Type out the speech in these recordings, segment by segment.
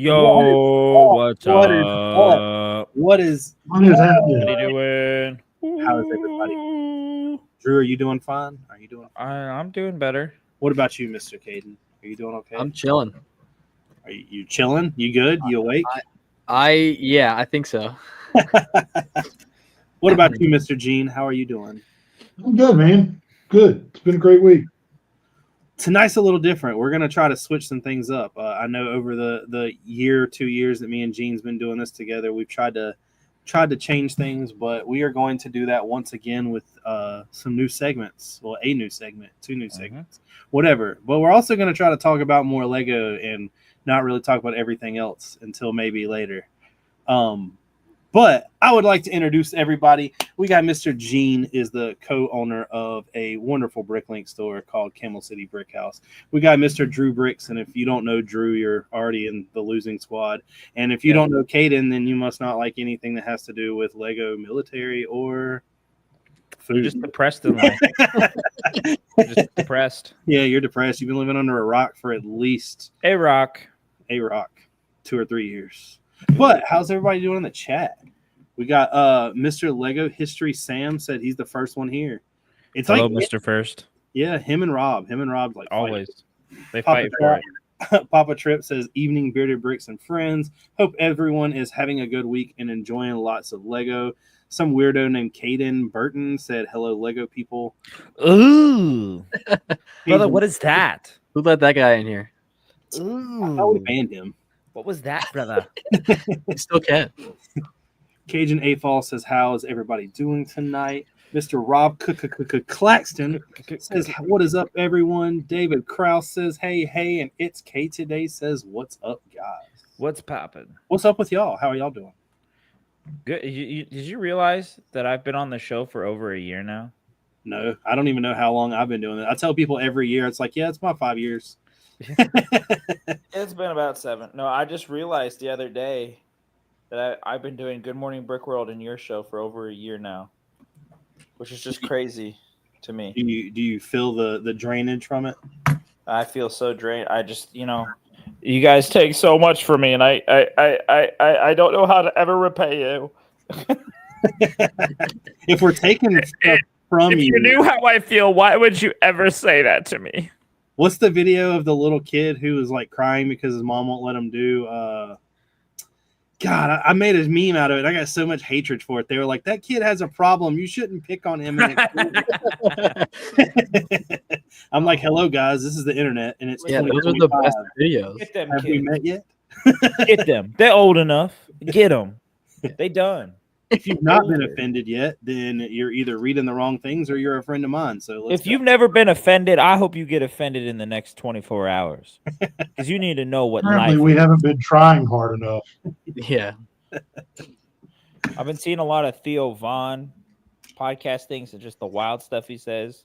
Yo, what's What up? What is What is happening? What are you doing? How is everybody? Drew, are you doing fine? Are you doing fine? I'm doing better. What about you, Mr. Caden? Are you doing okay? I'm chilling. Are you chilling? You good? You awake? Yeah, I think so. What about you, Mr. Gene? How are you doing? I'm good, man. Good. It's been a great week. Tonight's a little different. We're gonna try to switch some things up. I know over the year, 2 years that me and Gene's been doing this together, we've tried to change things, but we are going to do that once again with some new segments. Well, a new segment, 2 new segments, whatever. But we're also going to try to talk about more Lego and not really talk about everything else until maybe later. But I would like to introduce everybody. We got Mr. Gene is the co-owner of a wonderful Bricklink store called Camel City Brick House. We got Mr. Drew Brix, and if you don't know Drew, you're already in the losing squad. And if you don't know Caden, then you must not like anything that has to do with Lego military or food. You're just depressed in life. Just depressed. Yeah, you're depressed. You've been living under a rock for at least A rock. 2 or 3 years. But how's everybody doing in the chat? We got Mr. Lego History Sam said he's the first one here. It's Hello, like Mr. First. Yeah, him and Rob like Always. They Papa fight for it. Papa Trip says evening bearded bricks and friends. Hope everyone is having a good week and enjoying lots of Lego. Some weirdo named Caden Burton said hello Lego people. Ooh. Brother, what is that? Who let that guy in here? I would have banned him. What was that, brother? You still can. Cajun A-Fall says, how is everybody doing tonight? Mr. Rob Claxton says, what is up, everyone? David Krause says, hey, and It's K Today says, what's up, guys? What's popping? What's up with y'all? How are y'all doing? Good. Did you realize that I've been on the show for over a year now? No, I don't even know how long I've been doing it. I tell people every year, it's like, yeah, it's about 5 years. It's been about 7. No, I just realized the other day that I've been doing Good Morning Brick World in your show for over a year now, which is just crazy to me. Do you feel the drainage from it? I feel so drained. I just, you guys take so much from me, and I don't know how to ever repay you. If we're taking stuff from if you knew how I feel, why would you ever say that to me? What's the video of the little kid who was like crying because his mom won't let him do? God, I made a meme out of it. I got so much hatred for it. They were like, that kid has a problem. You shouldn't pick on him. I'm like, hello, guys. This is the internet. And it's those are the best videos. Get them Have kids. we met yet? Get them. They're old enough. Get them. They done. If you've not been offended yet, then you're either reading the wrong things or you're a friend of mine. So if you've never been offended, I hope you get offended in the next 24 hours. Because you need to know what Apparently, life we is. haven't been trying hard enough. Yeah. I've been seeing a lot of Theo Vaughn podcast things and just the wild stuff he says.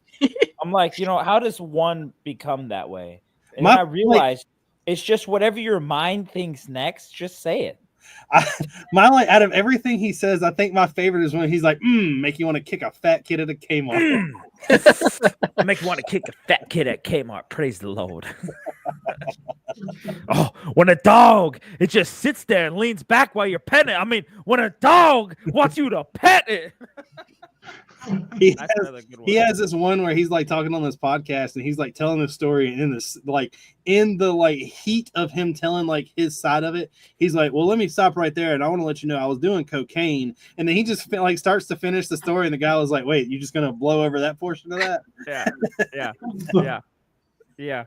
I'm like, how does one become that way? And then I realized it's just whatever your mind thinks next, just say it. Out of everything he says, I think my favorite is when he's like, make you want to kick a fat kid at a Kmart. Make you want to kick a fat kid at Kmart. Praise the Lord. Oh, when a dog, it just sits there and leans back while you're petting it. I mean, when a dog wants you to pet it. He has this one where he's like talking on this podcast and he's like telling the story in the heat of him telling like his side of it. He's like, well, let me stop right there. And I want to let you know I was doing cocaine. And then he just starts to finish the story. And the guy was like, wait, you just going to blow over that portion of that? Yeah.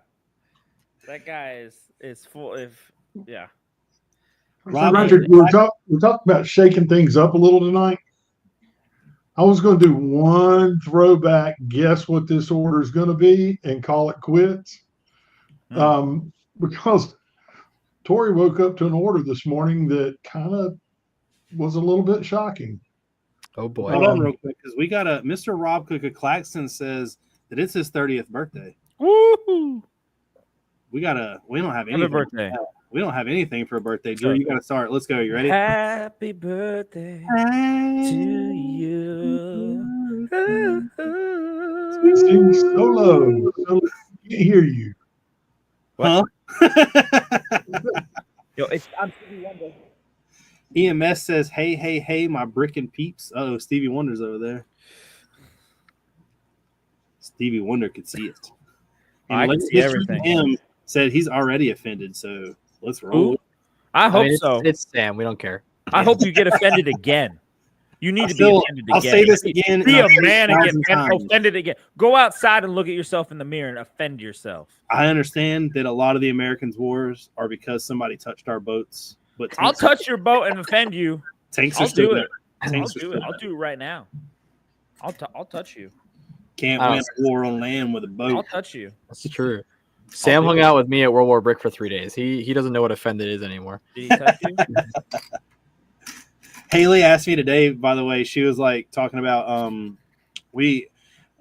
That guy is full of, yeah. So, Richard, we're talking about shaking things up a little tonight. I was going to do one throwback, guess what this order is going to be, and call it quits. Because Tori woke up to an order this morning that kind of was a little bit shocking. Oh, boy. Hold on real quick, because we got Mr. Rob Claxton says that it's his 30th birthday. Woo! We don't have anything. Happy birthday. We don't have anything for a birthday. Drew, you got to start. Let's go. You ready? Happy birthday to you. Sing so low. I can't hear you. Huh? Yo, I'm Stevie Wonder. EMS says, hey, my Brickin peeps. Oh, Stevie Wonder's over there. Stevie Wonder could see it. And I can see everything. Him said he's already offended, so let's roll. Who? I hope so. It's Sam. We don't care. I hope you get offended again. You need to be offended again. I'll say this again. Be a man and get offended again. Go outside and look at yourself in the mirror and offend yourself. I understand that a lot of the Americans' wars are because somebody touched our boats. But I'll touch your boat and offend you. I'll do it. I'll do it right now. I'll touch you. Can't win a war on land with a boat. I'll touch you. That's true. Sam hung out with me at World War Brick for 3 days. He doesn't know what offended is anymore. Did he touch you? Haley asked me today, by the way, she was like talking about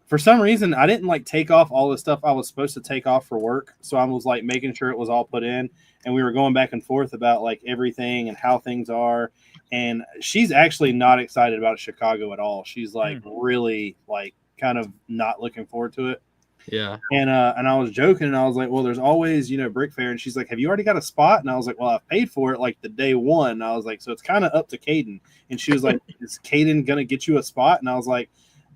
for some reason I didn't like take off all the stuff I was supposed to take off for work. So I was like making sure it was all put in, and we were going back and forth about like everything and how things are. And she's actually not excited about Chicago at all. She's like really like kind of not looking forward to it. Yeah. And I was joking, and I was like, well, there's always, Brick Fair. And she's like, have you already got a spot? And I was like, well, I've paid for it like the day one. And I was like, so it's kind of up to Caden. And she was like, is Caden going to get you a spot? And I was like,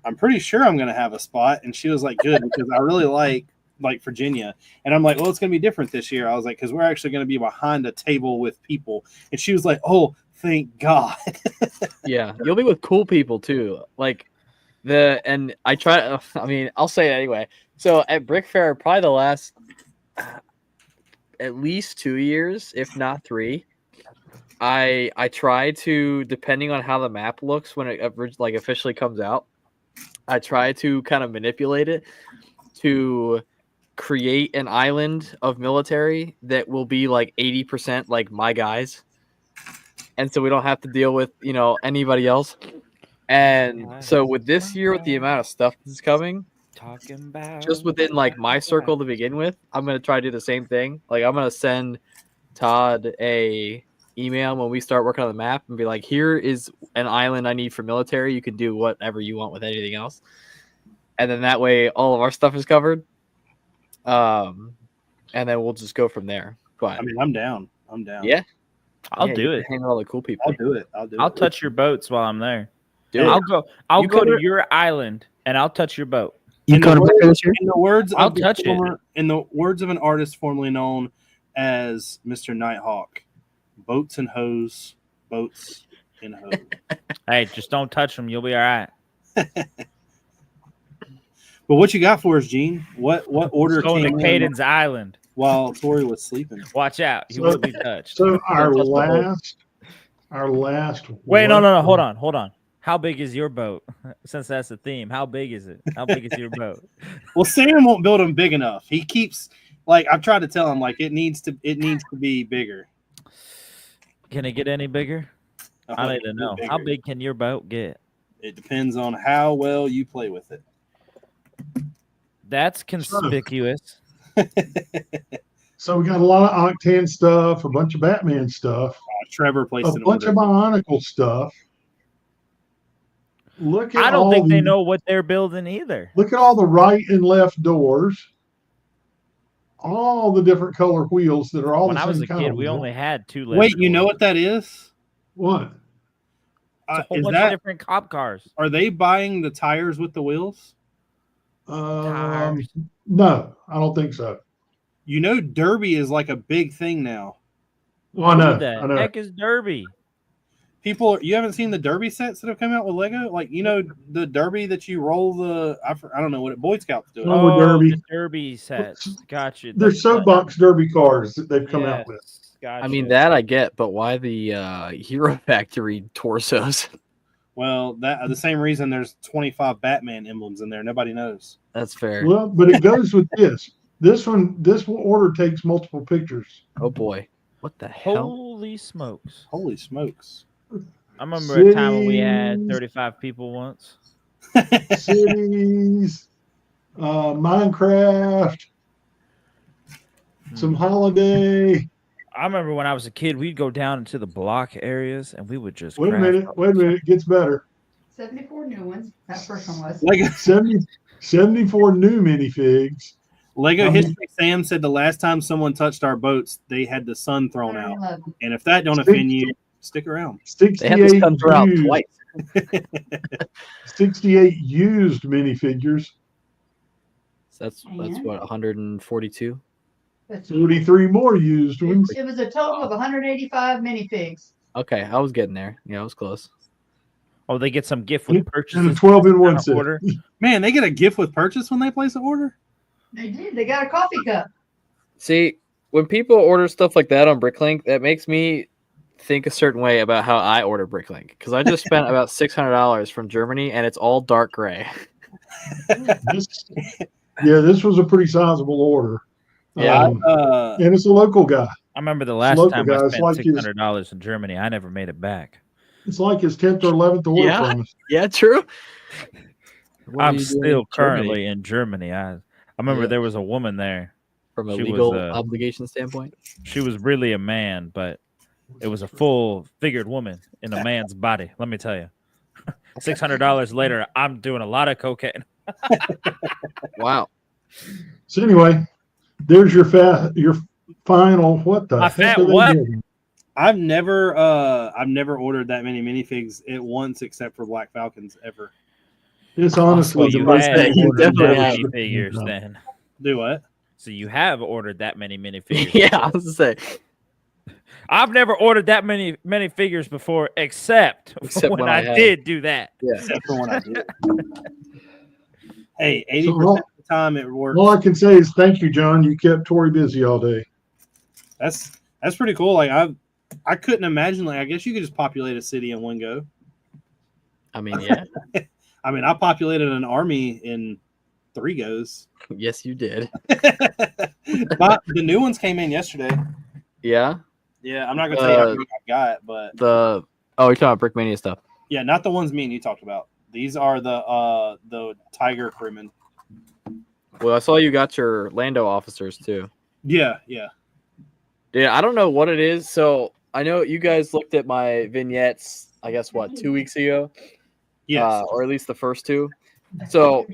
I'm pretty sure I'm going to have a spot. And she was like, good, because I really like Virginia. And I'm like, well, it's going to be different this year. I was like, because we're actually going to be behind a table with people. And she was like, oh, thank God. Yeah. You'll be with cool people too. Like I'll say it anyway. So at Brick Fair, probably the last at least 2 years, if not 3, I try to, depending on how the map looks when it like officially comes out, I try to kind of manipulate it to create an island of military that will be like 80% like my guys, and so we don't have to deal with anybody else. And so with this year, with the amount of stuff that's coming, just within like my circle to begin with, I'm gonna try to do the same thing. Like I'm gonna send Todd a email when we start working on the map and be like, here is an island I need for military. You can do whatever you want with anything else, and then that way all of our stuff is covered. And then we'll just go from there. But I mean, I'm down. Yeah, I'll do it. Hang with all the cool people. I'll do it. I'll touch your boats while I'm there. Dude, I'll go to your island and I'll touch your boat. In the words of an artist formerly known as Mr. Nighthawk, boats and hose, boats and hose. Hey, just don't touch them. You'll be all right. But what you got for us, Gene? What order Going to came Caden's island while Tori was sleeping? Watch out. He won't be touched. So our last. Wait, no. Hold on. How big is your boat? Since that's the theme, how big is it? How big is your boat? Well, Sam won't build them big enough. He keeps I've tried to tell him it needs to be bigger. Can it get any bigger? I need to know. How big can your boat get? It depends on how well you play with it. That's conspicuous. So we got a lot of Octane stuff, a bunch of Batman stuff, Trevor placed a bunch of Bionicle stuff. I don't think they know what they're building either. Look at all the right and left doors. All the different color wheels that are all when the I same was a kid, we only had 2 left. Wait, you know what that is? What? It's a whole bunch of different cop cars. Are they buying the tires with the wheels? Tires. No, I don't think so. Derby is like a big thing now. Well, I know. Who the heck is Derby? You haven't seen the Derby sets that have come out with Lego? The Derby that you roll I don't know what Boy Scouts do. Derby. The Derby sets. Gotcha. They're soapbox Derby cars that they've come out with. Gotcha. I mean, that I get, but why the Hero Factory torsos? Well, the same reason there's 25 Batman emblems in there. Nobody knows. That's fair. Well, but it goes with this. This order takes multiple pictures. Oh boy. What the hell? Holy smokes. Holy smokes. I remember a time when we had 35 people once. Cities, Minecraft, some holiday. I remember when I was a kid, we'd go down into the block areas and we would just Wait a minute. It gets better. 74 new ones. That first one was. 74 new minifigs. Lego History Sam said the last time someone touched our boats, they had the sun thrown out. And if that don't offend you, stick around. 68 used, twice. 68 used minifigures. So that's what, 142? 33 more used ones. It was a total of 185 minifigs. Okay, I was getting there. Yeah, I was close. Oh, they get some gift with purchases. And a 12-in-1 set. Order. Man, they get a gift with purchase when they place an order? They did. They got a coffee cup. See, when people order stuff like that on Bricklink, that makes me think a certain way about how I order Bricklink. Because I just spent about $600 from Germany, and it's all dark gray. This was a pretty sizable order. Yeah. And it's a local guy. I remember the last time I spent $600 in Germany. I never made it back. It's like his 10th or 11th order from us. Yeah, true. I'm still currently in Germany. I remember there was a woman there. From a legal obligation standpoint? She was really a man, but it was a full figured woman in a man's body. Let me tell you. $600 later, I'm doing a lot of cocaine. Wow. So anyway, there's your final. What the heck are they doing? I've never ordered that many minifigs at once except for Black Falcons ever. It's honestly you definitely have minifigures then. Do what? So you have ordered that many minifigures. Yeah, I was gonna say. I've never ordered that many minifigures before, except when I did do that. Yeah. Except for when I did. Hey, 80% of the time it works. All I can say is thank you, John. You kept Tori busy all day. That's pretty cool. Like I couldn't imagine. Like I guess you could just populate a city in one go. I mean, yeah. I mean, I populated an army in 3 goes. Yes, you did. The new ones came in yesterday. Yeah. Yeah, I'm not gonna tell you how many I got, but you're talking about Brickmania stuff. Yeah, not the ones me and you talked about. These are the Tiger crewmen. Well, I saw you got your Lando officers too. Yeah. Yeah, I don't know what it is. So I know you guys looked at my vignettes, I guess, 2 weeks ago? Yes. Or at least the first 2. So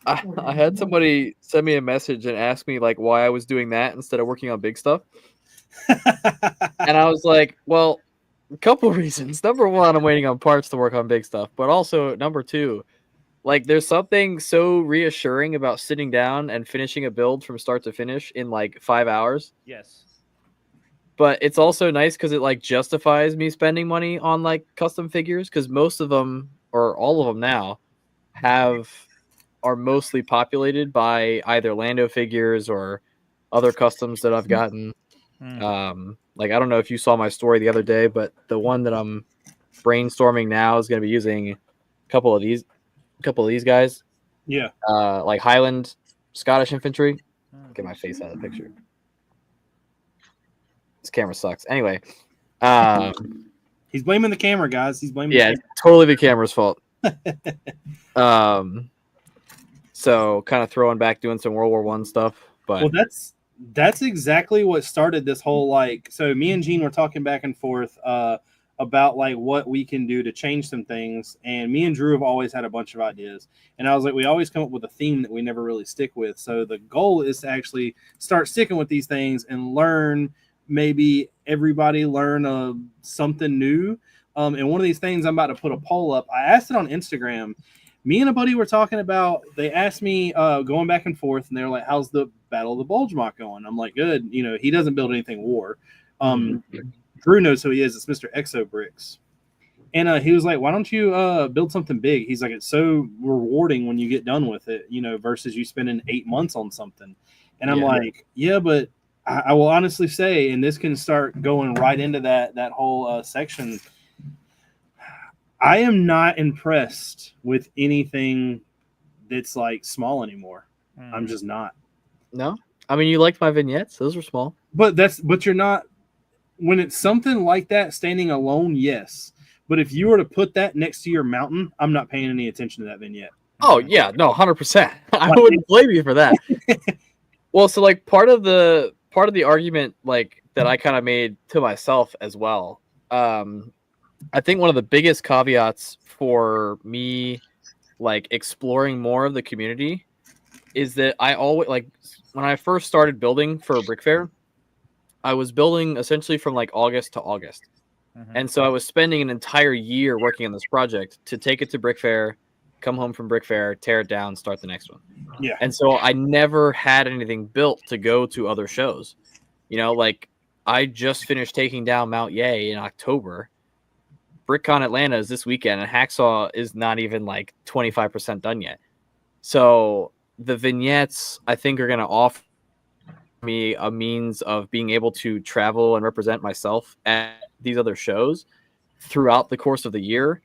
I had somebody send me a message and ask me like why I was doing that instead of working on big stuff. And I was like, well, a couple reasons. Number one, I'm waiting on parts to work on big stuff. But also, number 2, like there's something so reassuring about sitting down and finishing a build from start to finish in like 5 hours. Yes. But it's also nice because it like justifies me spending money on like custom figures because most of them or all of them now are mostly populated by either Lando figures or other customs that I've gotten. Like I don't know if you saw my story the other day, but the one that I'm brainstorming now is going to be using a couple of these guys. Yeah. Like Highland Scottish infantry. Get my face out of the picture. This camera sucks. Anyway, he's blaming the camera, guys. He's blaming. Yeah, totally the camera's fault. So kind of throwing back, doing some World War I stuff. But well, that's exactly what started this whole like. So me and Gene were talking back and forth about like what we can do to change some things, and me and Drew have always had a bunch of ideas. And I was like, we always come up with a theme that we never really stick with. So the goal is to actually start sticking with these things and learn. Maybe everybody learn something new. And one of these things, I'm about to put a poll up. I asked it on Instagram. Me and a buddy were talking about, they asked me going back and forth, and they're like, how's the Battle of the Bulge Mock going? I'm like, good. You know, he doesn't build anything war. Drew knows who he is. It's Mr. Exo Brix. And he was like, why don't you build something big? He's like, it's so rewarding when you get done with it, you know, versus you spending 8 months on something. And I'm like, yeah, but I will honestly say, and this can start going right into that whole section, I am not impressed with anything that's like small anymore. I'm just not. No? I mean, you liked my vignettes. Those were small. But you're not, when it's something like that standing alone, yes. But if you were to put that next to your mountain, I'm not paying any attention to that vignette. Oh, yeah. No, 100%. I wouldn't blame you for that. Well, so like part of the argument like that I kind of made to myself as well. I think one of the biggest caveats for me like exploring more of the community is that I always like when I first started building for Brick Fair, I was building essentially from like August to August. And so I was spending an entire year working on this project to take it to Brick Fair, come home from Brick Fair, tear it down, start the next one. Yeah. And so I never had anything built to go to other shows. You know, like I just finished taking down Mount Yay in October. BrickCon Atlanta is this weekend, and Hacksaw is not even like 25% done yet. So the vignettes, I think, are going to offer me a means of being able to travel and represent myself at these other shows throughout the course of the year.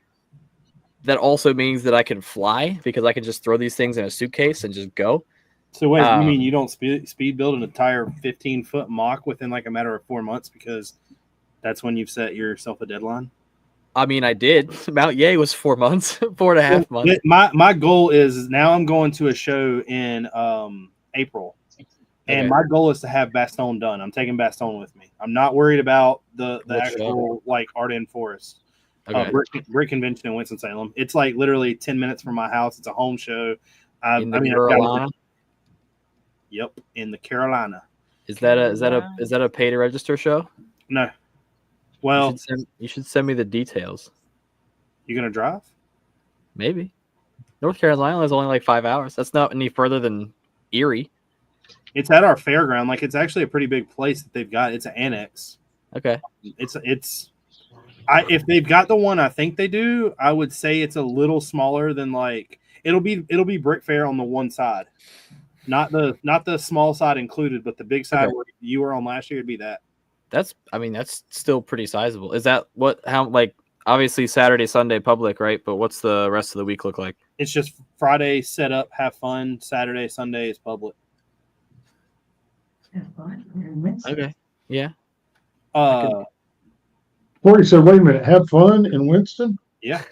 That also means that I can fly because I can just throw these things in a suitcase and just go. So wait, you mean you don't speed build an entire 15-foot mock within like a matter of 4 months because that's when you've set yourself a deadline? I mean, I did. Mount Yay was 4 months, 4.5 months. My goal is now I'm going to a show in April. And my goal is to have Bastogne done. I'm taking Bastogne with me. I'm not worried about the actual like Ardennes Forest. Okay. Brick Convention in Winston-Salem. It's like literally 10 minutes from my house. It's a home show. Carolina? Yep, in the Carolina. Is that a pay to register show? No. Well, you should send me the details. You gonna drive? Maybe. North Carolina is only like 5 hours. That's not any further than Erie. It's at our fairground. Like it's actually a pretty big place that they've got. It's an annex. Okay. If they've got the one I think they do, I would say it's a little smaller than like it'll be Brick Fair on the one side. Not the small side included, but the big side where you were on last year would be that. That's still pretty sizable. Is that how obviously Saturday, Sunday public, right? But what's the rest of the week look like? It's just Friday set up, have fun. Saturday, Sunday is public. Okay. Yeah. Corey said, wait a minute, have fun in Winston? Yeah.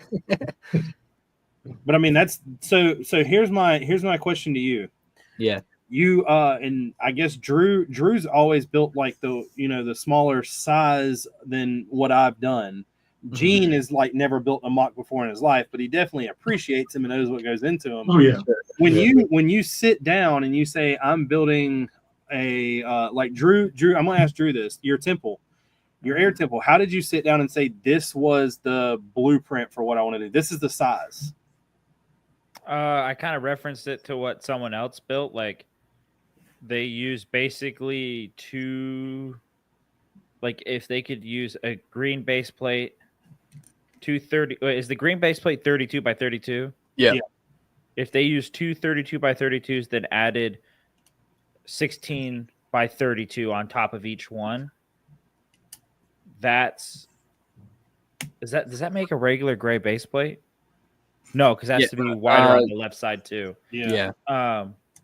But I mean that's so here's my question to you. Yeah. You and I guess Drew's always built like the smaller size than what I've done. Gene is like never built a mock before in his life, but he definitely appreciates him and knows what goes into him. Oh yeah. When you sit down and you say I'm building a like Drew, I'm gonna ask Drew this. Your air temple. How did you sit down and say this was the blueprint for what I want to do? This is the size. I kind of referenced it to what someone else built. Like they use basically two. Like if they could use a green base plate, 230. Is the green base plate 32 by 32? Yeah. If they use 232 by 32s, then added 16 by 32 on top of each one. Does that make a regular gray base plate? No, because it has to be wider on the left side too. Yeah.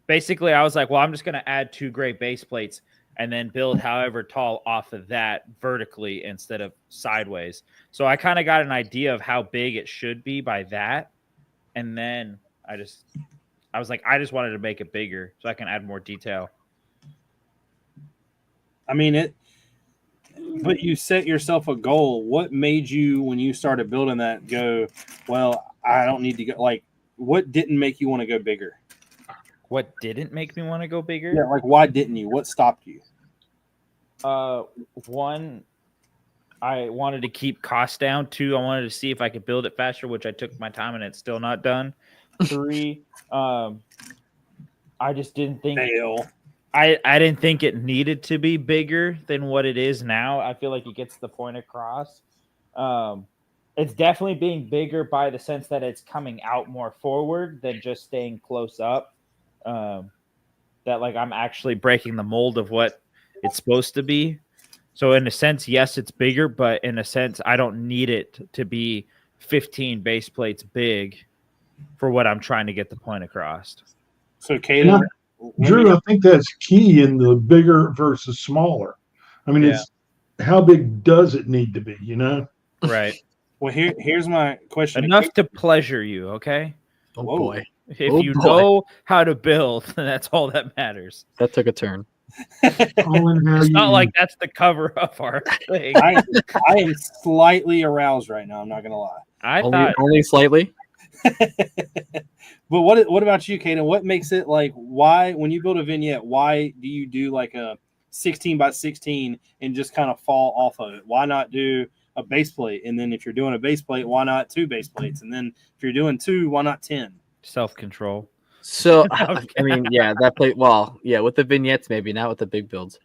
Basically, I was like, well, I'm just going to add 2 gray base plates and then build however tall off of that vertically instead of sideways. So I kind of got an idea of how big it should be by that. And then I was like, I just wanted to make it bigger so I can add more detail. I mean, but you set yourself a goal. What made you, when you started building that, go, well, I don't need to go, like, what didn't make you want to go bigger? What didn't make me want to go bigger? Yeah, like, why didn't you? What stopped you? One, I wanted to keep costs down. 2, I wanted to see if I could build it faster, which I took my time and it's still not done. 3, I just didn't think I didn't think it needed to be bigger than what it is now. I feel like it gets the point across. It's definitely being bigger by the sense that it's coming out more forward than just staying close up. That like I'm actually breaking the mold of what it's supposed to be. So in a sense, yes, it's bigger, but in a sense, I don't need it to be 15 base plates big for what I'm trying to get the point across. So, Caden, Drew, I think that's key in the bigger versus smaller. I mean, it's how big does it need to be, you know? Right. Well, here's my question. Enough to pleasure you, okay? Oh, boy. If you know how to build, then that's all that matters. That took a turn. It's not like that's the cover of our thing. I am slightly aroused right now. I'm not going to lie. I thought only slightly. But what about you, Kaden? What makes it like, why, when you build a vignette, why do you do like a 16 by 16 and just kind of fall off of it? Why not do a base plate? And then if you're doing a base plate, why not 2 base plates? And then if you're doing 2, why not 10? Self-control. So I mean, yeah, that plate. Well, yeah, with the vignettes, maybe not with the big builds.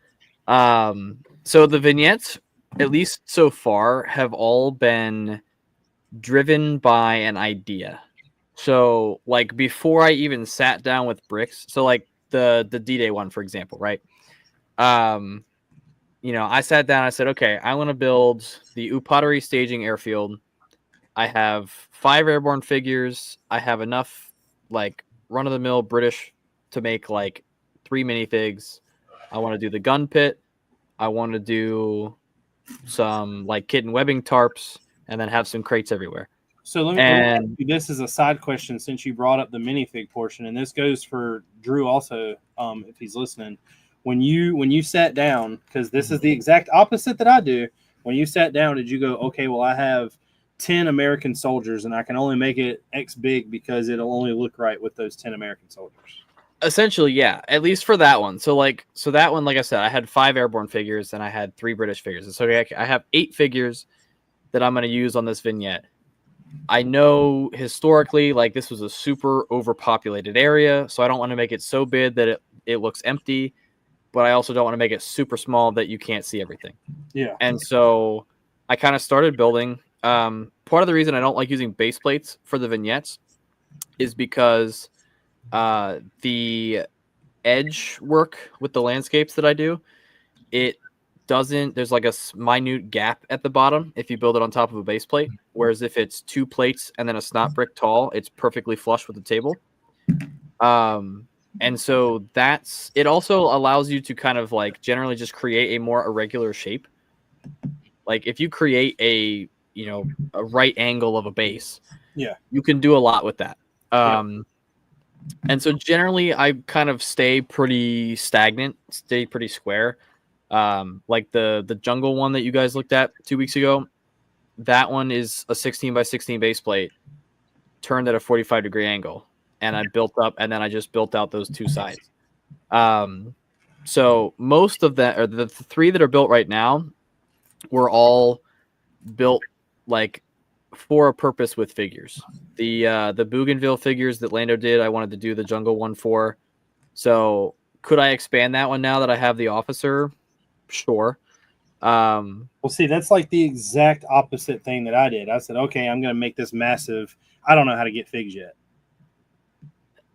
So the vignettes, at least so far, have all been driven by an idea. So like before I even sat down with Brix, so like the D-Day one, for example, right? I sat down, I said, okay, I want to build the Upottery staging airfield. I have 5 airborne figures. I have enough like run-of-the-mill British to make like 3 minifigs. I want to do the gun pit. I want to do some like kitten webbing tarps, and then have some crates everywhere. So let me this is a side question since you brought up the minifig portion, and this goes for Drew also, if he's listening. When you sat down, because this is the exact opposite that I do. When you sat down, did you go, okay, well, I have 10 American soldiers, and I can only make it X big because it'll only look right with those 10 American soldiers? Essentially, yeah. At least for that one. So that one, like I said, I had 5 airborne figures and I had 3 British figures. So I have 8 figures that I'm going to use on this vignette. I know historically, like, this was a super overpopulated area, so I don't want to make it so big that it looks empty, but I also don't want to make it super small that you can't see everything. Yeah. And so I kind of started building. Part of the reason I don't like using base plates for the vignettes is because the edge work with the landscapes that I do, there's like a minute gap at the bottom if you build it on top of a base plate. Whereas if it's 2 plates and then a snot brick tall, it's perfectly flush with the table. And so it also allows you to kind of like generally just create a more irregular shape. Like if you create a right angle of a base, yeah, you can do a lot with that. And so generally I kind of stay pretty stagnant, stay pretty square. Like the jungle one that you guys looked at 2 weeks ago, that one is a 16 by 16 base plate turned at a 45-degree angle. And I built up, and then I just built out those 2 sides. So most of that, or the 3 that are built right now, were all built like for a purpose with figures. The Bougainville figures that Lando did, I wanted to do the jungle one for. So could I expand that one now that I have the officer? Sure. Well, see, that's like the exact opposite thing that I did. I said, okay, I'm going to make this massive. I don't know how to get figs yet.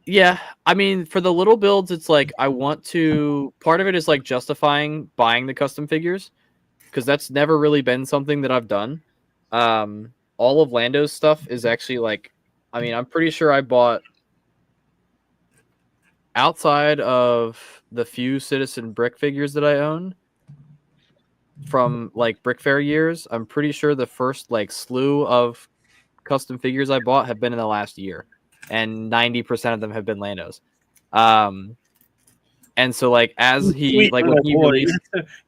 Yeah, I mean, for the little builds, it's like I want to. Part of it is like justifying buying the custom figures, because that's never really been something that I've done. All of Lando's stuff is actually like, I mean, I'm pretty sure I bought, outside of the few Citizen Brick figures that I own from like Brick Fair years, I'm pretty sure the first like slew of custom figures I bought have been in the last year, and 90% of them have been Lando's. And so like as he like when he released,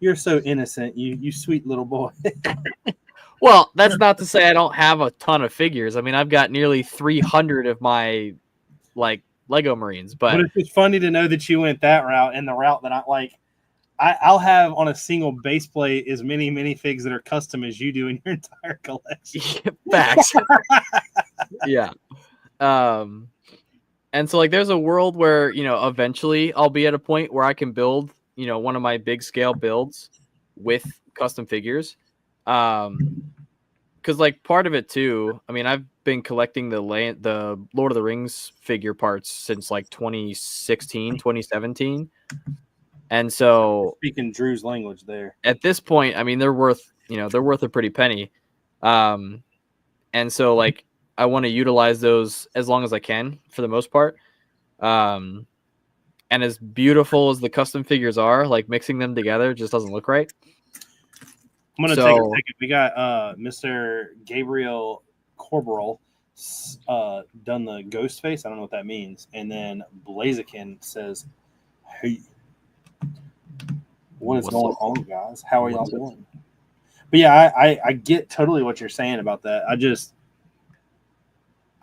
you're so innocent, you sweet little boy. Well, that's not to say I don't have a ton of figures. I mean, I've got nearly 300 of my like Lego Marines, but it's funny to know that you went that route, and the route that I'll have on a single base plate as many minifigs that are custom as you do in your entire collection. Facts. Yeah. And so like there's a world where, eventually I'll be at a point where I can build, one of my big scale builds with custom figures. Because like part of it too, I mean, I've been collecting the Lord of the Rings figure parts since like 2016, 2017. And so speaking Drew's language there, at this point, I mean, they're worth a pretty penny. And so like I want to utilize those as long as I can for the most part. And as beautiful as the custom figures are, like mixing them together just doesn't look right. I'm going to take a second. We got Mr. Gabriel Corporal done the ghost face. I don't know what that means. And then Blaziken says, hey, what's going on, guys? How are y'all doing? But yeah, I get totally what you're saying about that.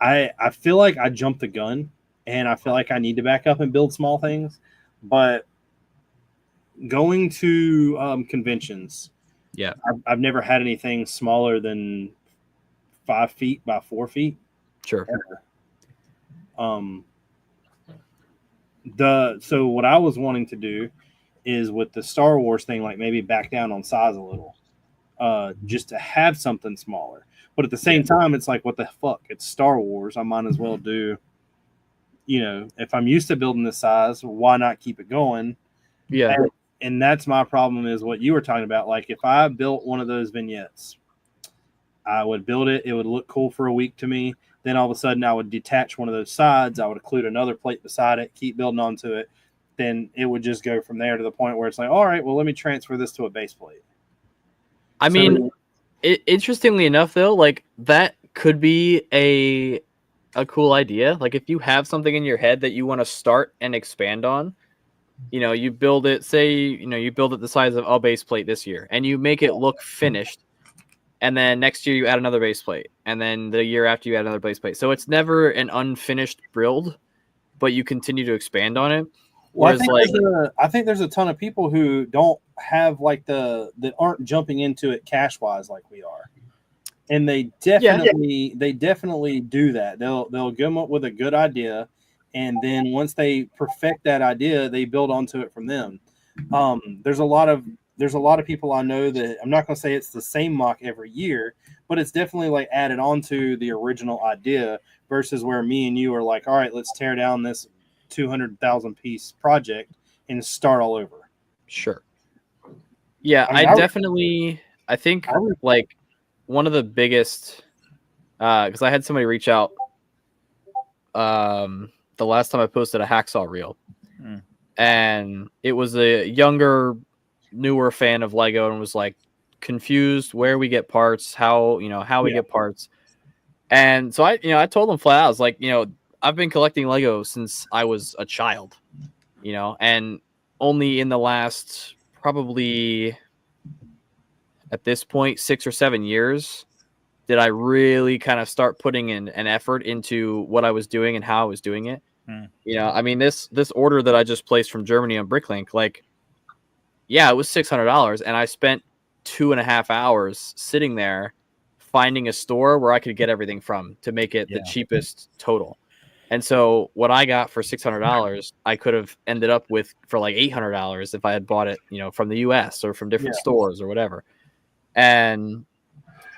I feel like I jumped the gun and I feel like I need to back up and build small things. But going to conventions, Yeah. I've never had anything smaller than 5 feet by 4 feet. Sure. Ever. So what I was wanting to do is with the Star Wars thing, like maybe back down on size a little, just to have something smaller. But at the same time, it's like, what the fuck? It's Star Wars. I might as well do, if I'm used to building this size, why not keep it going? Yeah. And that's my problem is what you were talking about. Like if I built one of those vignettes, I would build it. It would look cool for a week to me. Then all of a sudden I would detach one of those sides. I would include another plate beside it, keep building onto it. Then it would just go from there to the point where it's like, all right, well, let me transfer this to a base plate. I mean, interestingly enough, though, like that could be a cool idea. Like if you have something in your head that you want to start and expand on, you build it, say, you build it the size of a base plate this year and you make it look finished. And then next year you add another base plate. And then the year after you add another base plate. So it's never an unfinished build, but you continue to expand on it. Well, Whereas I think there's a ton of people who don't have like that aren't jumping into it cash wise like we are. And they definitely do that. They'll come up with a good idea, and then once they perfect that idea, they build onto it from them. There's a lot of people I know that I'm not going to say it's the same mock every year, but it's definitely like added onto the original idea versus where me and you are like, all right, let's tear down this 200,000 piece project and start all over. Sure. Yeah, I think like one of the biggest, because I had somebody reach out the last time I posted a hacksaw reel, and it was a younger, newer fan of Lego and was like confused where we get parts, how we get parts. And so I told him flat out, I was like, I've been collecting Lego since I was a child, and only in the last probably at this point 6 or 7 years did I really kind of start putting in an effort into what I was doing and how I was doing it. I mean, this order that I just placed from Germany on Bricklink, like, yeah, it was $600, and I spent 2.5 hours sitting there finding a store where I could get everything from to make it the cheapest total. And so what I got for $600, I could have ended up with for like $800 if I had bought it, from the US or from different stores or whatever. And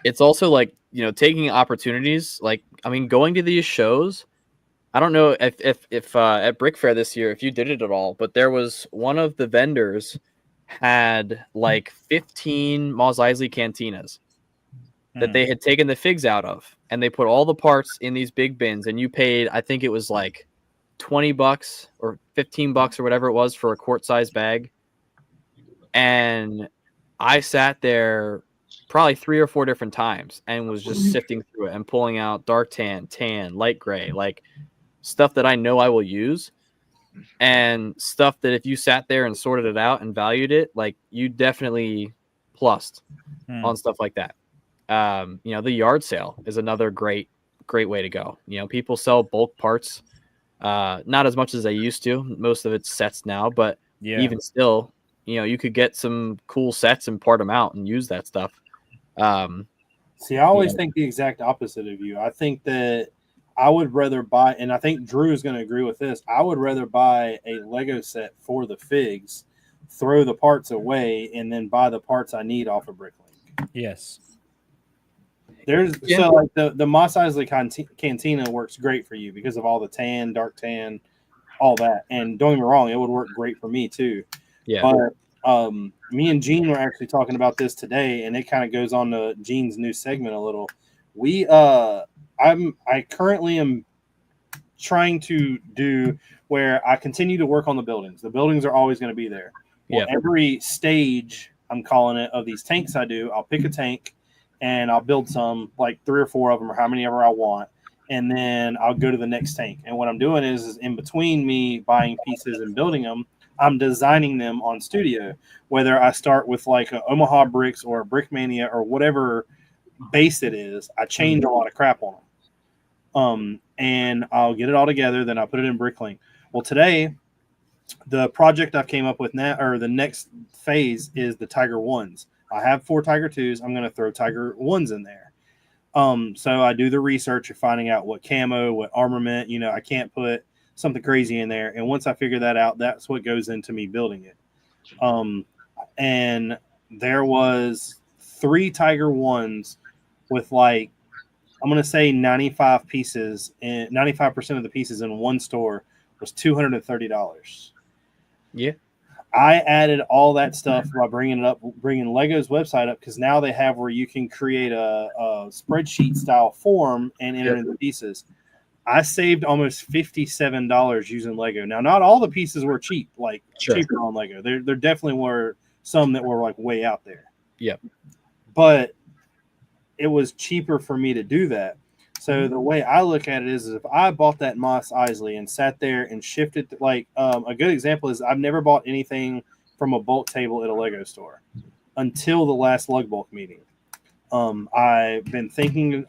it's also like, taking opportunities, like, I mean, going to these shows. I don't know if at Brick Fair this year, if you did it at all, but there was one of the vendors had like 15 Mos Eisley cantinas that they had taken the figs out of, and they put all the parts in these big bins, and you paid, I think it was like $20 or $15 or whatever it was for a quart size bag. And I sat there probably 3 or 4 different times and was just sifting through it and pulling out dark tan, light gray, like stuff that I know I will use, and stuff that if you sat there and sorted it out and valued it, like you definitely plussed on stuff like that. The yard sale is another great way to go. People sell bulk parts, not as much as they used to. Most of it's sets now, but even still, you could get some cool sets and part them out and use that stuff. See, I always think the exact opposite of you. I think that I would rather buy, and I think Drew is going to agree with this, I would rather buy a Lego set for the figs, throw the parts away, and then buy the parts I need off of Bricklink. Yes. So like the Mos Eisley Cantina works great for you because of all the tan, dark tan, all that. And don't get me wrong, it would work great for me too. Yeah. But me and Gene were actually talking about this today, and it kind of goes on to Gene's new segment a little. I currently am trying to do where I continue to work on the buildings. The buildings are always going to be there. Well, every stage, I'm calling it, of these tanks I do, I'll pick a tank and I'll build some, like 3 or 4 of them or how many ever I want. And then I'll go to the next tank. And what I'm doing is in between me buying pieces and building them, I'm designing them on Studio, whether I start with like a Omaha Bricks or a Brickmania or whatever base it is. I change a lot of crap on them. And I'll get it all together. Then I'll put it in Bricklink. Well, today, the project I've came up with now, or the next phase, is the Tiger 1s. I have 4 Tiger 2s. I'm going to throw Tiger 1s in there. So I do the research of finding out what camo, what armament. I can't put something crazy in there. And once I figure that out, that's what goes into me building it. And there was 3 Tiger 1s with I'm going to say 95 pieces, and 95% of the pieces in one store was $230. Yeah. I added all that stuff by bringing Lego's website up, because now they have where you can create a spreadsheet style form and enter in the pieces. I saved almost $57 using Lego. Now, not all the pieces were cheap, cheaper on Lego. There definitely were some that were way out there. Yeah. But it was cheaper for me to do that. So the way I look at it is if I bought that Mos Eisley and sat there and shifted, a good example is I've never bought anything from a bulk table at a Lego store until the last Lug Bulk meeting. I've been thinking,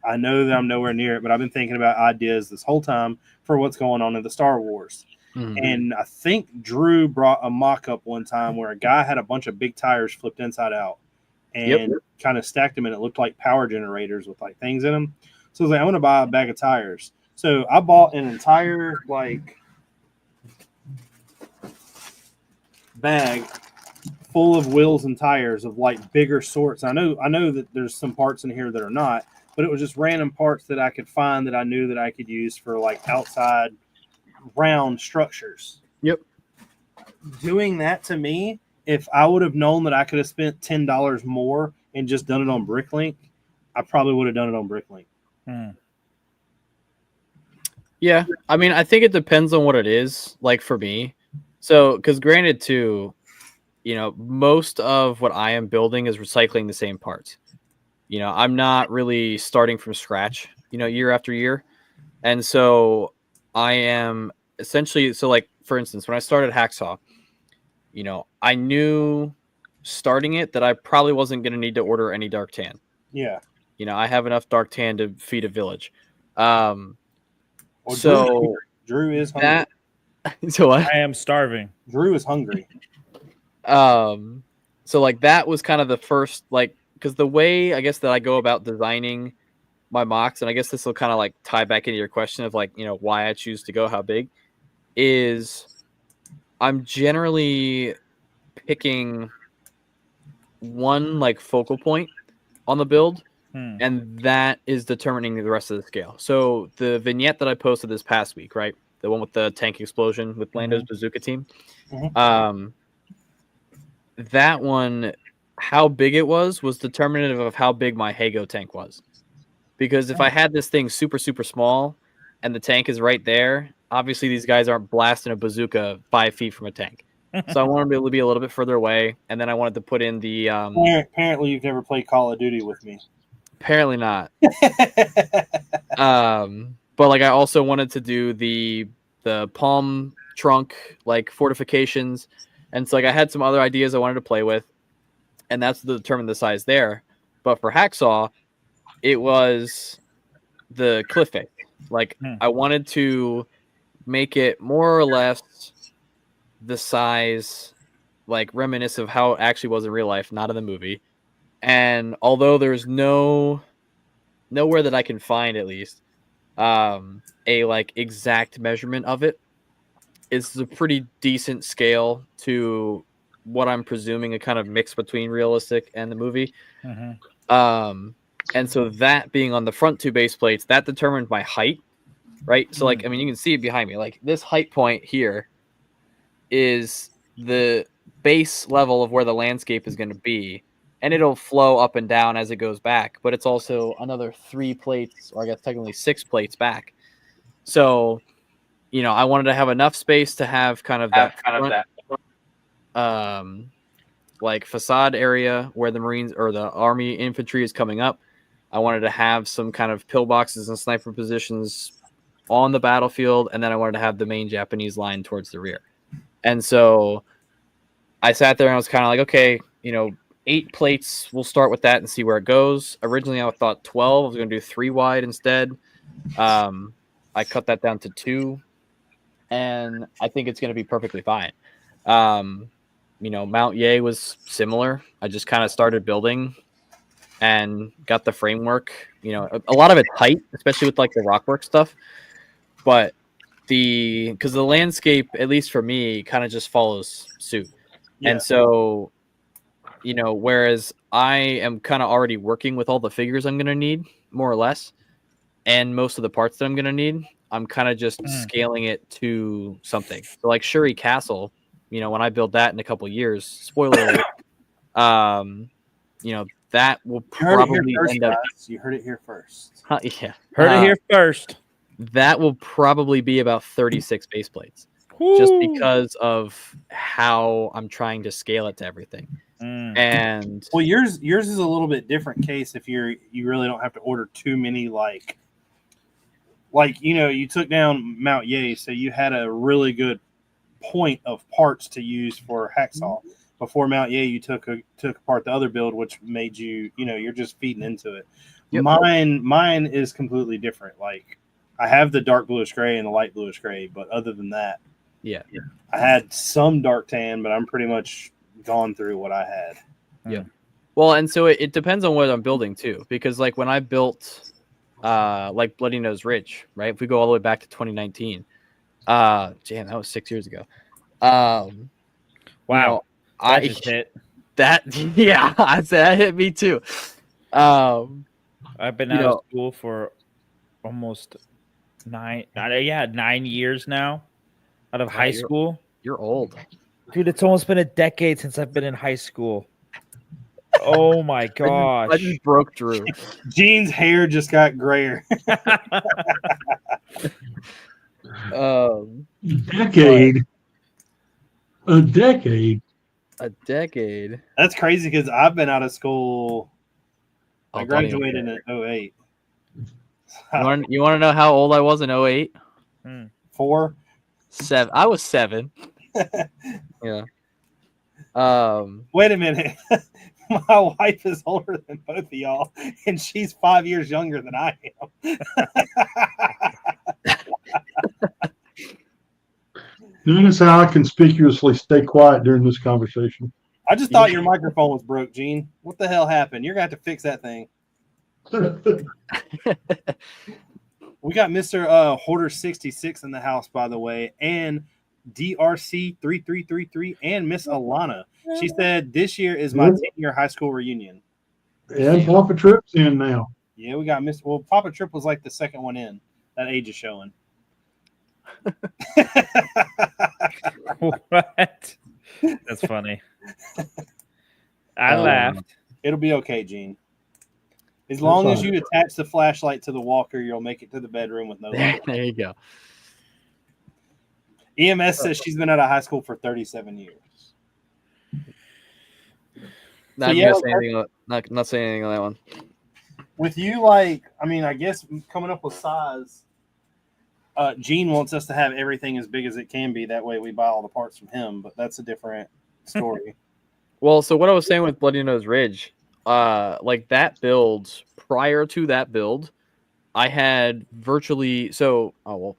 I know that I'm nowhere near it, but I've been thinking about ideas this whole time for what's going on in the Star Wars. And I think Drew brought a mock-up one time where a guy had a bunch of big tires flipped inside out and kind of stacked them, and it looked like power generators with things in them. So I was like, I want to buy a bag of tires. So I bought an entire bag full of wheels and tires of bigger sorts. I know that there's some parts in here that are not, but it was just random parts that I could find that I knew that I could use for outside round structures. Yep. Doing that, to me, if I would have known that I could have spent $10 more and just done it on Bricklink, I probably would have done it on Bricklink. Yeah, I mean, I think it depends on what it is, for me. So, because granted, too, most of what I am building is recycling the same parts. I'm not really starting from scratch, year after year. And so I am essentially, for instance, when I started Hacksaw, I knew starting it that I probably wasn't going to need to order any dark tan. Yeah. I have enough dark tan to feed a village. Drew is hungry. So what? I am starving. Drew is hungry. So that was kind of the first, because the way I guess that I go about designing my mocks, and I guess this will kind of tie back into your question of why I choose to go how big, is I'm generally picking one focal point on the build. And that is determining the rest of the scale. So the vignette that I posted this past week, right? The one with the tank explosion with Lando's bazooka team. That one, how big it was determinative of how big my Hago tank was. Because if I had this thing super, super small and the tank is right there, obviously these guys aren't blasting a bazooka 5 feet from a tank. So I wanted it to be a little bit further away. And then I wanted to put in the... Apparently you've never played Call of Duty with me. Apparently not. But I also wanted to do the palm trunk fortifications, and so I had some other ideas I wanted to play with, and that's to determine the size there. But for Hacksaw, it was the cliff face. I wanted to make it more or less the size, reminiscent of how it actually was in real life, not in the movie. And although there's nowhere that I can find, at least, a exact measurement of it, it's a pretty decent scale to what I'm presuming a kind of mix between realistic and the movie. And so that being on the front 2 base plates, that determined my height, right? So you can see it behind me. This height point here is the base level of where the landscape is going to be. And it'll flow up and down as it goes back, but it's also another 3 plates, or I guess technically 6 plates back. So, I wanted to have enough space to have kind of that facade area where the Marines or the Army infantry is coming up. I wanted to have some kind of pillboxes and sniper positions on the battlefield, and then I wanted to have the main Japanese line towards the rear. And so I sat there and I was kind of okay, 8 plates, we'll start with that and see where it goes. Originally, I thought 12. I was going to do 3 wide instead. I cut that down to 2, and I think it's going to be perfectly fine. Mount Ye was similar. I just kind of started building and got the framework. A lot of it's height, especially with like the rockwork stuff, but because the landscape, at least for me, kind of just follows suit. Yeah. And so, whereas I am kind of already working with all the figures I'm going to need, more or less, and most of the parts that I'm going to need, I'm kind of just scaling it to something. So like Shuri Castle, when I build that in a couple of years, spoiler alert, that will probably end up. You heard it here first. Yeah. Heard it here first. That will probably be about 36 base plates. Just because of how I'm trying to scale it to everything. And well, yours is a little bit different case if you really don't have to order too many like you took down Mount Ye, so you had a really good point of parts to use for Hacksaw. Before Mount Ye, you took apart the other build, which made you're just feeding into it. Yep. Mine is completely different. Like I have the dark bluish gray and the light bluish gray, but other than that, yeah, I had some dark tan, but I'm pretty much gone through what I had. Yeah. Well, and so it depends on what I'm building too, because like when I built like Bloody Nose Ridge, right? If we go all the way back to 2019, damn, that was 6 years ago. Wow. That hit me too. I've been out of school for almost 9 years now. Out of high school. You're old. Dude, it's almost been a decade since I've been in high school. Oh my gosh. I just broke Drew. Gene's hair just got grayer. Decade. A decade. A decade. That's crazy because I've been out of school. I graduated in 08. You want to know how old I was in 08? 4? 7. I was 7. Yeah. Wait a minute. My wife is older than both of y'all, and she's 5 years younger than I am. Notice how I conspicuously stay quiet during this conversation. I just thought your microphone was broke, Gene. What the hell happened? You're going to have to fix that thing. We got Mr. Hoarder 66 in the house, by the way, and DRC 3333 and Miss Alana. She said this year is my 10-year high school reunion. And Papa Trip's in now. Yeah, we got Well, Papa Trip was like the second one in. That age is showing. What? That's funny. I laughed. It'll be okay, Gene. As long as you attach the flashlight to the walker, you'll make it to the bedroom with no light. There you go. EMS says she's been out of high school for 37 years. Not saying anything on that one. With you, I guess coming up with size, Gene wants us to have everything as big as it can be. That way we buy all the parts from him, but that's a different story. Well, so what I was saying with Bloody Nose Ridge, like that build, prior to that build, I had virtually I'll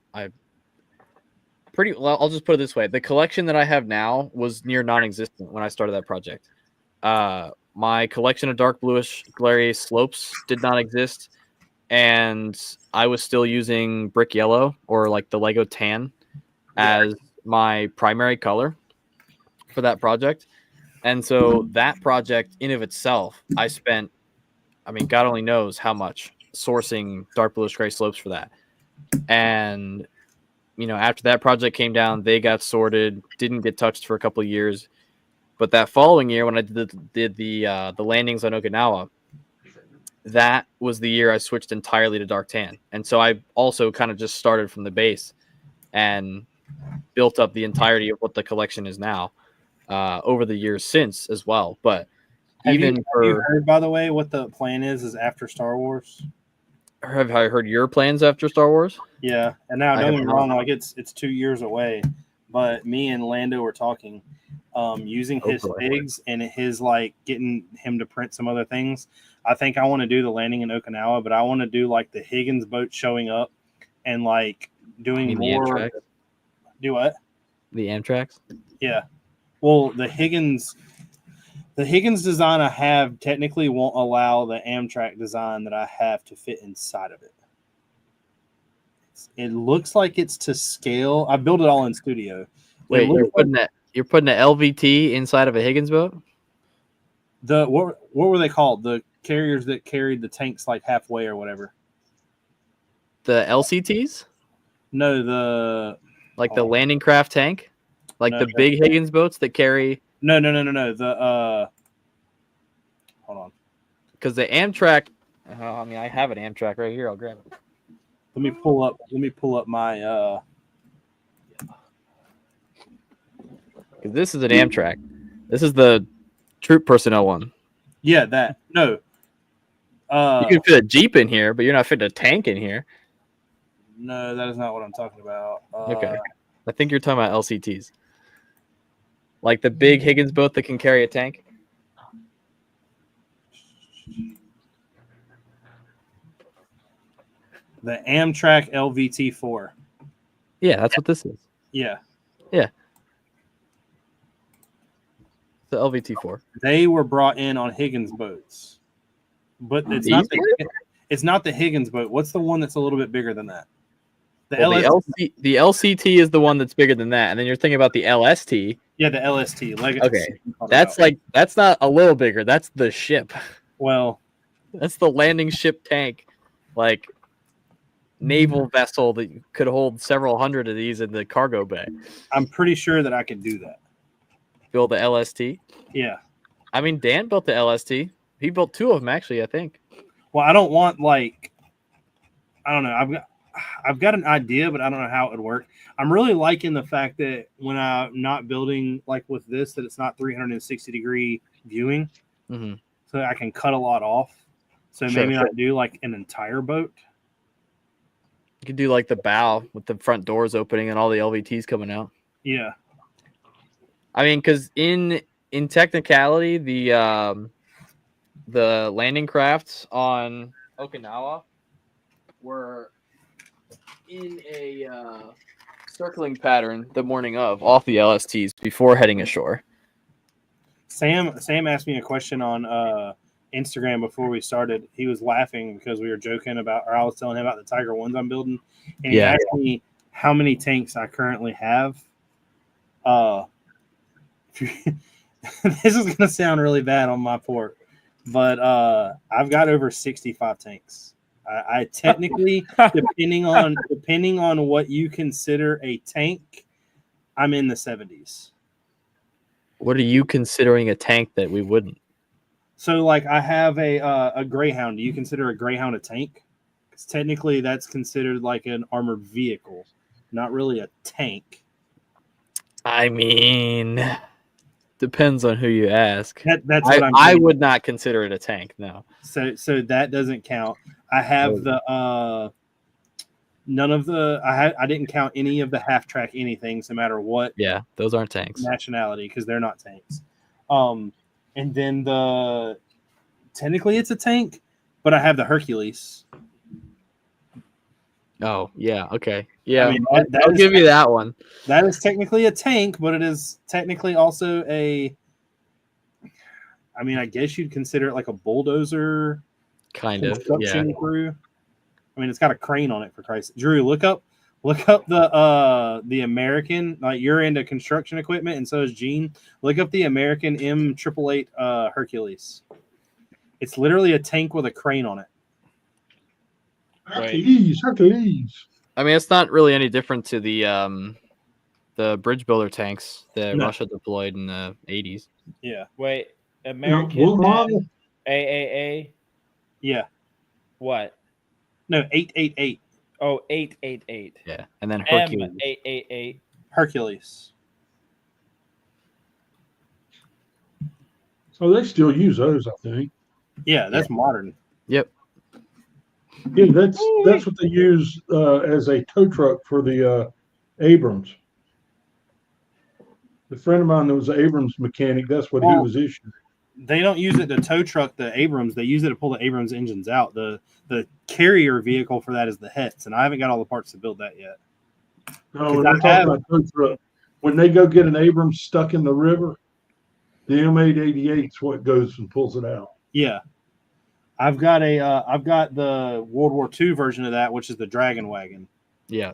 just put it this way. The collection that I have now was near non-existent when I started that project. My collection of dark bluish glary slopes did not exist, and I was still using brick yellow or like the Lego tan as my primary color for that project. And so that project in of itself, I spent, God only knows how much sourcing dark bluish gray slopes for that. And, after that project came down, they got sorted, didn't get touched for a couple of years. But that following year, when I did the landings on Okinawa, that was the year I switched entirely to dark tan. And so I also kind of just started from the base and built up the entirety of what the collection is now over the years since as well. But have you heard, by the way, what the plan is after Star Wars? Have I heard your plans after Star Wars? Yeah. And now, don't get me wrong, it's 2 years away. But me and Lando were talking, using his figs and his getting him to print some other things. I think I want to do the landing in Okinawa, but I want to do like the Higgins boat showing up and like doing more. Amtrak? Do what? The Amtraks? Yeah. Well, the Higgins design I have technically won't allow the Amtrak design that I have to fit inside of it. It looks like it's to scale. I built it all in studio. Wait, you're putting an LVT inside of a Higgins boat? What were they called? The carriers that carried the tanks like halfway or whatever. The LCTs? No, the landing craft tank? Like the big Higgins boats that carry. No. The hold on. Because the Amtrak, I have an Amtrak right here. I'll grab it. Let me pull up my. Because this is an Amtrak. This is the troop personnel one. Yeah, that no. You can fit a Jeep in here, but you're not fitting a tank in here. No, that is not what I'm talking about. Okay, I think you're talking about LCTs, like the big Higgins boat that can carry a tank. The Amtrak LVT4. Yeah, that's what this is. Yeah. The LVT4. They were brought in on Higgins boats, but it's not the Higgins boat. What's the one that's a little bit bigger than that? The LCT is the one that's bigger than that, and then you're thinking about the LST. Yeah, the LST. Okay, that's not a little bigger. That's the ship. Well, that's the landing ship tank, like naval vessel that could hold several hundred of these in the cargo bay. I'm pretty sure that I could do that. Build the LST? Yeah. I mean, Dan built the LST. He built two of them, actually, I think. Well, I don't want I don't know. I've got an idea, but I don't know how it would work. I'm really liking the fact that when I'm not building like with this, that it's not 360-degree viewing, so I can cut a lot off. So maybe not do like an entire boat. You could do like the bow with the front doors opening and all the LVTs coming out. Yeah. I mean, because in technicality, the landing crafts on Okinawa were in a circling pattern the morning of off the LSTs before heading ashore. Sam asked me a question on Instagram before we started. He was laughing because we were joking about, or I was telling him about the Tiger Ones I'm building, and he asked me how many tanks I currently have. This is gonna sound really bad on my part, but I've got over 65 tanks. I technically, depending on what you consider a tank, I'm in the 70s. What are you considering a tank that we wouldn't? So, like, I have a Greyhound. Do you consider a Greyhound a tank? Because technically, that's considered like an armored vehicle, not really a tank. I mean, depends on who you ask. That's what I would not consider it a tank. No. So that doesn't count. I have the none of the I didn't count any of the half track anything, no matter what. Yeah, those aren't tanks. Nationality, because they're not tanks. And then technically it's a tank, but I have the Hercules. Oh yeah, okay, yeah. I mean, I'll give you that one. That is technically a tank, but it is technically also a. I mean, I guess you'd consider it like a bulldozer. Kind of, construction crew. I mean, it's got a crane on it, for Christ's sake. Drew, look up the American. Like, you're into construction equipment, and so is Gene. Look up the American M888 Hercules. It's literally a tank with a crane on it. Hercules. I mean, it's not really any different to the bridge builder tanks that Russia deployed in the 80s. Yeah. Wait, American AAA? Yeah. What? No, 888. Oh, 888. Yeah, and then Hercules. M888. Hercules. So they still use those, I think. Yeah, that's modern. Yep. Yeah, that's what they use as a tow truck for the Abrams. A friend of mine that was an Abrams mechanic, that's what he was issued. they don't use it to tow truck the Abrams. They use it to pull the Abrams engines out. The carrier vehicle for that is the Hetz, and I haven't got all the parts to build that yet. No, we're talking about tow truck. When they go get an Abrams stuck in the river, the M888 is what goes and pulls it out. Yeah, I've got the World War II version of that, which is the Dragon Wagon. Yeah,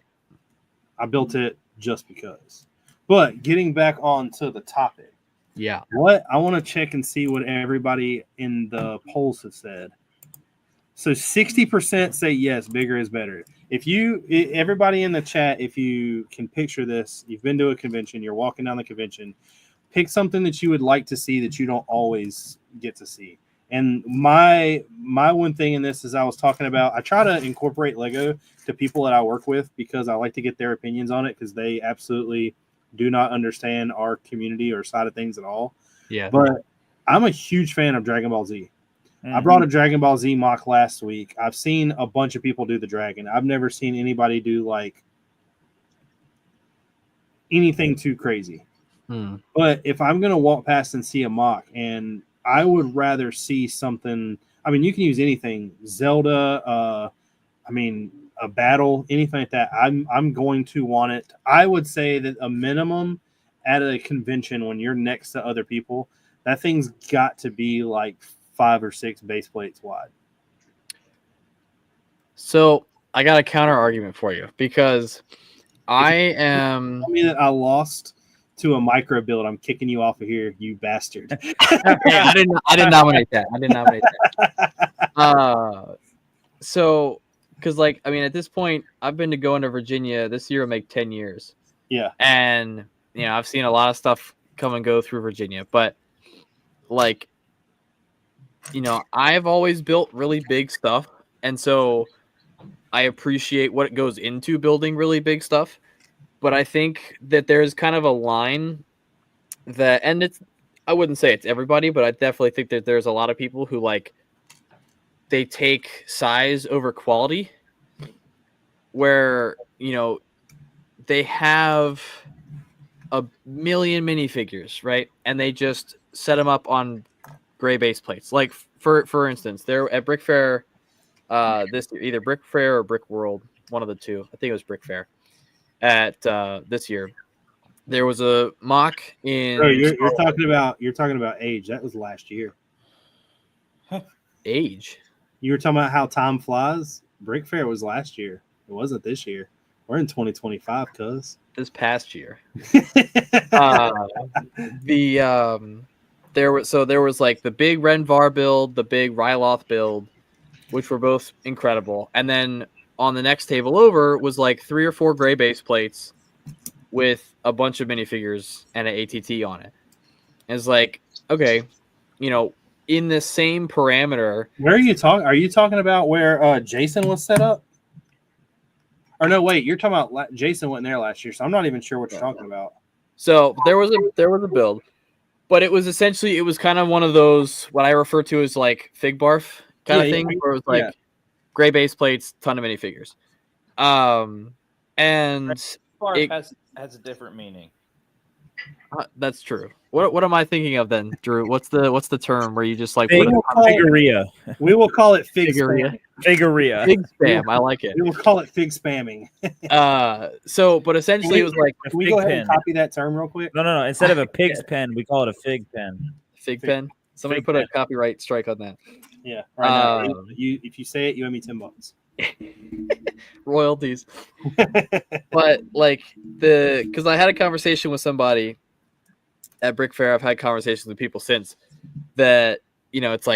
I built it just because. But getting back on to the topic, yeah, what I want to check and see what everybody in the polls have said. So 60% say yes, bigger is better. Everybody in the chat, if you can picture this, you've been to a convention, you're walking down the convention, pick something that you would like to see that you don't always get to see. And my one thing in this is I was talking about, I try to incorporate Lego to people that I work with because I like to get their opinions on it because they absolutely do not understand our community or side of things at all. Yeah. But I'm a huge fan of Dragon Ball Z. I brought a Dragon Ball Z mock last week. I've seen a bunch of people do the dragon. I've never seen anybody do like anything too crazy. But if I'm going to walk past and see a mock, and I would rather see something, I mean, you can use anything, Zelda, a battle, anything like that. I'm going to want it. I would say that a minimum at a convention when you're next to other people, that thing's got to be like 5 or 6 base plates wide. So I got a counter argument for you because I am. Tell me that I lost to a micro build. I'm kicking you off of here, you bastard. Hey, I didn't nominate that. I didn't nominate that. So because at this point, I've been going to Virginia this year will make 10 years. Yeah, and I've seen a lot of stuff come and go through Virginia, but I've always built really big stuff. And so I appreciate what goes into building really big stuff. But I think that there's kind of a line that, and I wouldn't say it's everybody, but I definitely think that there's a lot of people who they take size over quality where, they have a million minifigures, right? And they just set them up on gray base plates. Like for instance, there at Brick Fair, this year, either Brick Fair or Brick World, one of the two. I think it was Brick Fair. At this year, there was a mock in. Bro, you're talking about age. That was last year. Age. You were talking about how time flies. Brick Fair was last year. It wasn't this year. We're in 2025, cuz. This past year. There was the big Renvar build, the big Ryloth build, which were both incredible. And then on the next table over was 3 or 4 gray base plates with a bunch of minifigures and an ATT on it. And it's okay, in the same parameter. Where are you talking? Are you talking about where Jason was set up? Or no, wait, you're talking about Jason went there last year, so I'm not even sure what you're talking about. So there was a build, but it was kind of one of those what I refer to as fig barf kind of thing, where it was gray base plates, ton of minifigures. And barf has a different meaning. That's true. What am I thinking of then, Drew? What's the term where you just figuria? We will call it figuria. Figuria. Fig spam. I like it. We will call it fig spamming. But essentially it was can we go ahead and copy that term real quick? No. Instead of a pig's pen, we call it a fig pen. Fig pen. Somebody put a copyright strike on that. Yeah. Right now, if you say it, you owe me $10. Royalties. But because I had a conversation with somebody at Brick Fair, I've had conversations with people since that, it's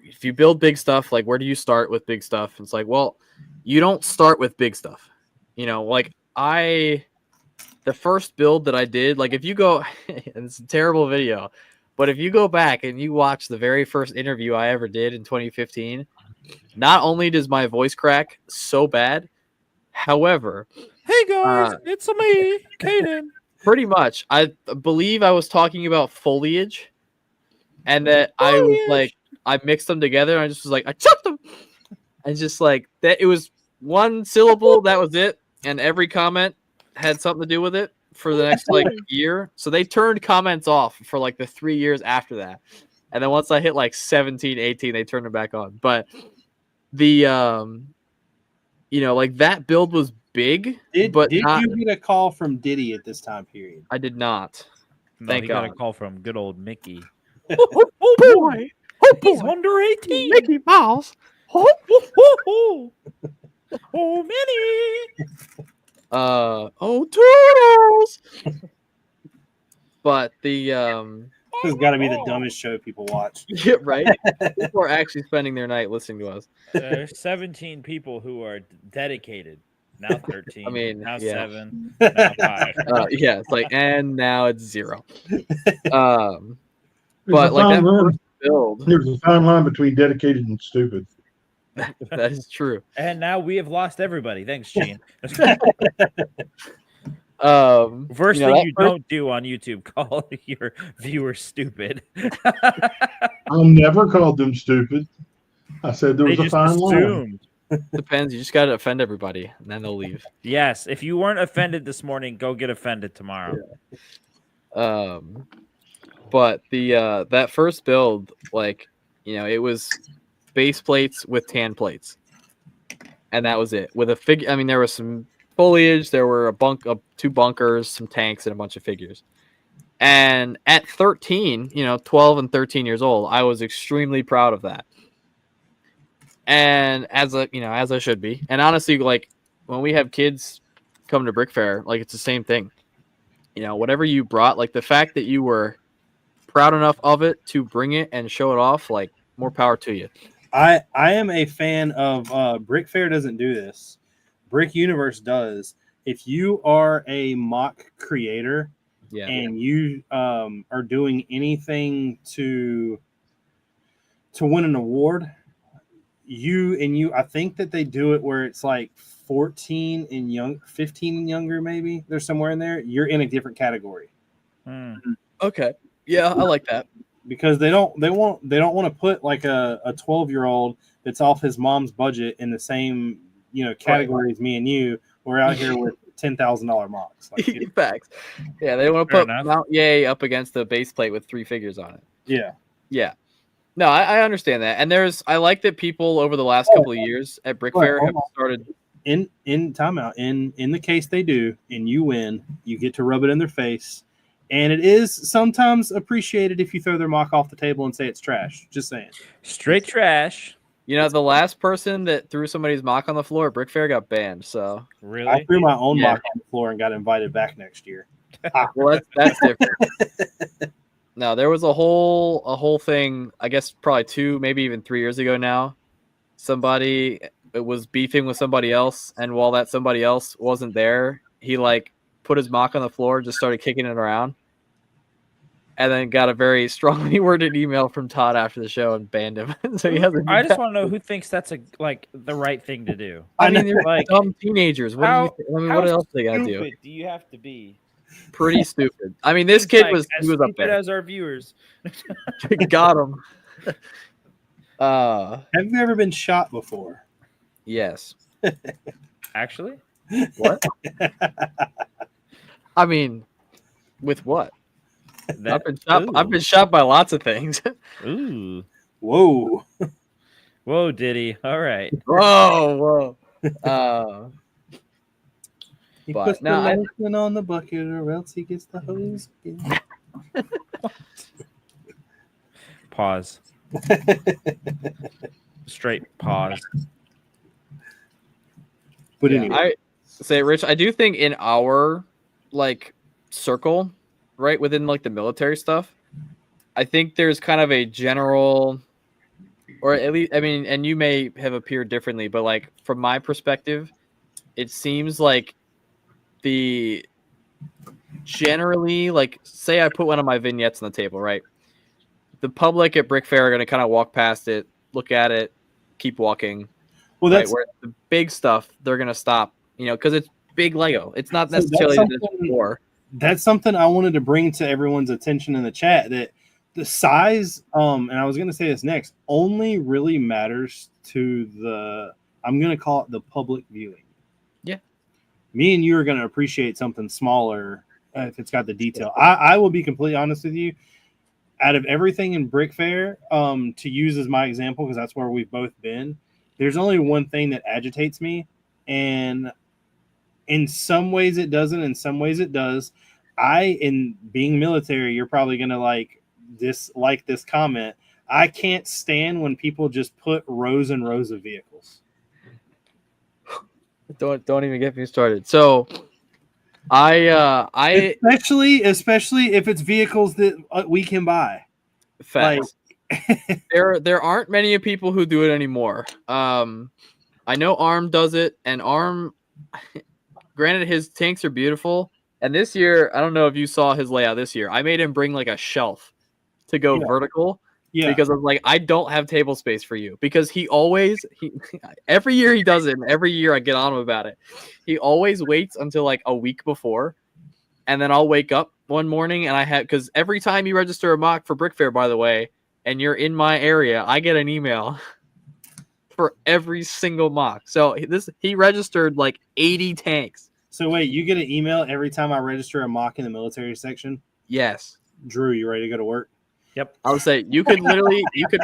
if you build big stuff, where do you start with big stuff? It's well, you don't start with big stuff. The first build that I did, if you go, and it's a terrible video, but if you go back and you watch the very first interview I ever did in 2015, not only does my voice crack so bad, however, hey guys, it's me, Kaden. Pretty much, I believe I was talking about foliage, and that I was I mixed them together. And I just was I chopped them, and just that it was one syllable. That was it, and every comment had something to do with it for the next year. So they turned comments off for the 3 years after that. And then once I hit like 17, 18, they turned it back on. But the like that build was big, Did not, you get a call from Diddy at this time period? I did not. No, Thank he got a God. call from good old Mickey. Oh boy. He's under 18. Mickey Mouse. Oh, Minnie. Turtles. But the This has got to be the dumbest show people watch. yeah, right. People are actually spending their night listening to us. There's 17 people who are dedicated. Now 13. I mean, now yeah. 7. Now 5. Yeah, it's like, and now it's 0. There's But a like fine that line- first build, There's a fine line between dedicated and stupid. that is true. And now we have lost everybody. Thanks, Gene. First that thing you first- don't do on YouTube, call your viewers stupid. I never called them stupid. I said there They was a just fine line. assumed. depends. You just got to offend everybody, and then they'll leave. Yes, if you weren't offended this morning, go get offended tomorrow. But the that first build, like, it was base plates with tan plates, and that was it. With a figure, I mean, there was some foliage, there were two bunkers, some tanks, and a bunch of figures. And at 13, 12 and 13 years old, I was extremely proud of that. And as I should be. And honestly, like, when we have kids come to Brick Fair, like, it's the same thing. Whatever you brought, like, the fact that you were proud enough of it to bring it and show it off, like, more power to you. I am a fan of Brick Fair doesn't do this. Brick Universe does. If you are a mock creator and you are doing anything to win an award, I think that they do it where it's like 14 and 15 and younger, maybe there's somewhere in there. You're in a different category. Okay. Yeah, I like that. Because they don't want to put like a 12-year-old that's off his mom's budget in the same category as me and you. We're out here with $10,000 mocks. Like, Facts. Yeah, they want to put Mount Yay up against the base plate with 3 figures on it. Yeah. No, I understand that, and I like that people over the last couple of years at Brick Fair have started in timeout. In the case they do, and you win, you get to rub it in their face. And it is sometimes appreciated if you throw their mock off the table and say it's trash. Just saying. Straight trash. The last person that threw somebody's mock on the floor at Brick Fair got banned. So really, I threw my own mock on the floor and got invited back next year. Well, that's different. No, there was a whole thing. I guess probably 2, maybe even 3 years ago now. Somebody was beefing with somebody else, and while that somebody else wasn't there, he put his mock on the floor, just started kicking it around, and then got a very strongly worded email from Todd after the show and banned him. So he hasn't. I just want to know who thinks that's the right thing to do. I mean, they're dumb teenagers. What else do they gotta do? Do you have to be? Pretty stupid. I mean, this kid was up there. As our viewers, got him. Have you ever been shot before? Yes. Actually, what? I mean, with what? I've been shot by lots of things. Ooh. Whoa. Whoa, Diddy. All right. Whoa. He puts the lotion on the bucket, or else he gets the hose. Pause. Straight pause. But anyway, I say, Rich, I do think in our circle, right within the military stuff, I think there's kind of a general, or at least, I mean, and you may have appeared differently, but from my perspective, it seems like the generally, say I put one of my vignettes on the table, right? The public at Brick Fair are going to kind of walk past it, look at it, keep walking. Well, that's where the big stuff they're going to stop, because it's big Lego. It's not necessarily war. That's something I wanted to bring to everyone's attention in the chat, that the size, and I was going to say this next, only really matters to I'm going to call it the public viewing. Yeah. Me and you are going to appreciate something smaller if it's got the detail. I will be completely honest with you. out of everything in Brick Fair, to use as my example, because that's where we've both been, there's only one thing that agitates me, and in some ways it doesn't, in some ways it does. In being military, you're probably gonna this comment. I can't stand when people just put rows and rows of vehicles. Don't even get me started. So I especially if it's vehicles that we can buy. Facts. There aren't many people who do it anymore. I know Arm does it, and Arm, granted, his tanks are beautiful. And this year, I don't know if you saw his layout this year. I made him bring like a shelf to go vertical. Yeah. Because I was like, I don't have table space for you. Because he every year he does it, and every year I get on him about it. He always waits until like a week before, and then I'll wake up one morning and because every time you register a mock for Brick Fair, by the way, and you're in my area, I get an email for every single mock. So he registered like 80 tanks. So wait, you get an email every time I register a mock in the military section? Yes. Drew, you ready to go to work? Yep. I would say you could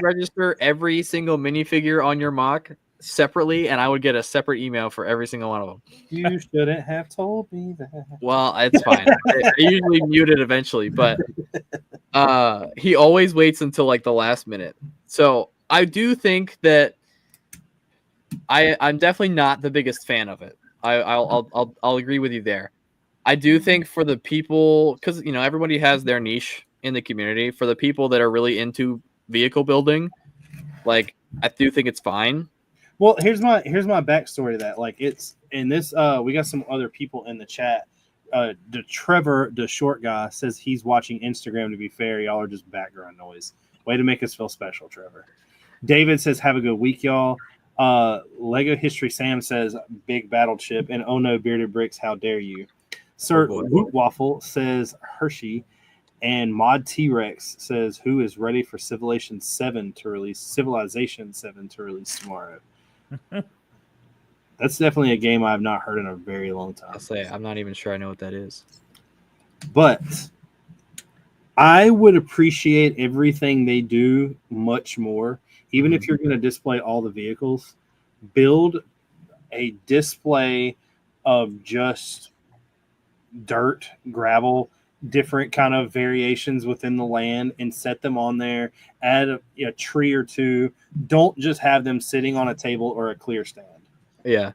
register every single minifigure on your mock separately, and I would get a separate email for every single one of them. You shouldn't have told me that. Well, it's fine. I usually mute it eventually, but he always waits until like the last minute. So I do think that I'm definitely not the biggest fan of it. I'll agree with you there. I do think for the people, because everybody has their niche in the community. For the people that are really into vehicle building, like I do think it's fine. Well, here's my backstory to that. Like it's in this. We got some other people in the chat. Trevor, the short guy, says he's watching Instagram. To be fair, y'all are just background noise. Way to make us feel special, Trevor. David says, "Have a good week, y'all." Lego History Sam says, "Big battle chip," and "Oh no, bearded bricks, how dare you?" Sir Woot Waffle says Hershey, and Mod T-Rex says, "Who is ready for Civilization 7 to release tomorrow?" That's definitely a game I've not heard in a very long time. I'll say I'm not even sure I know what that is. But I would appreciate everything they do much more. Even if you're going to display all the vehicles, build a display of just dirt, gravel, different kind of variations within the land, and set them on there. Add a tree or two. Don't just have them sitting on a table or a clear stand. Yeah,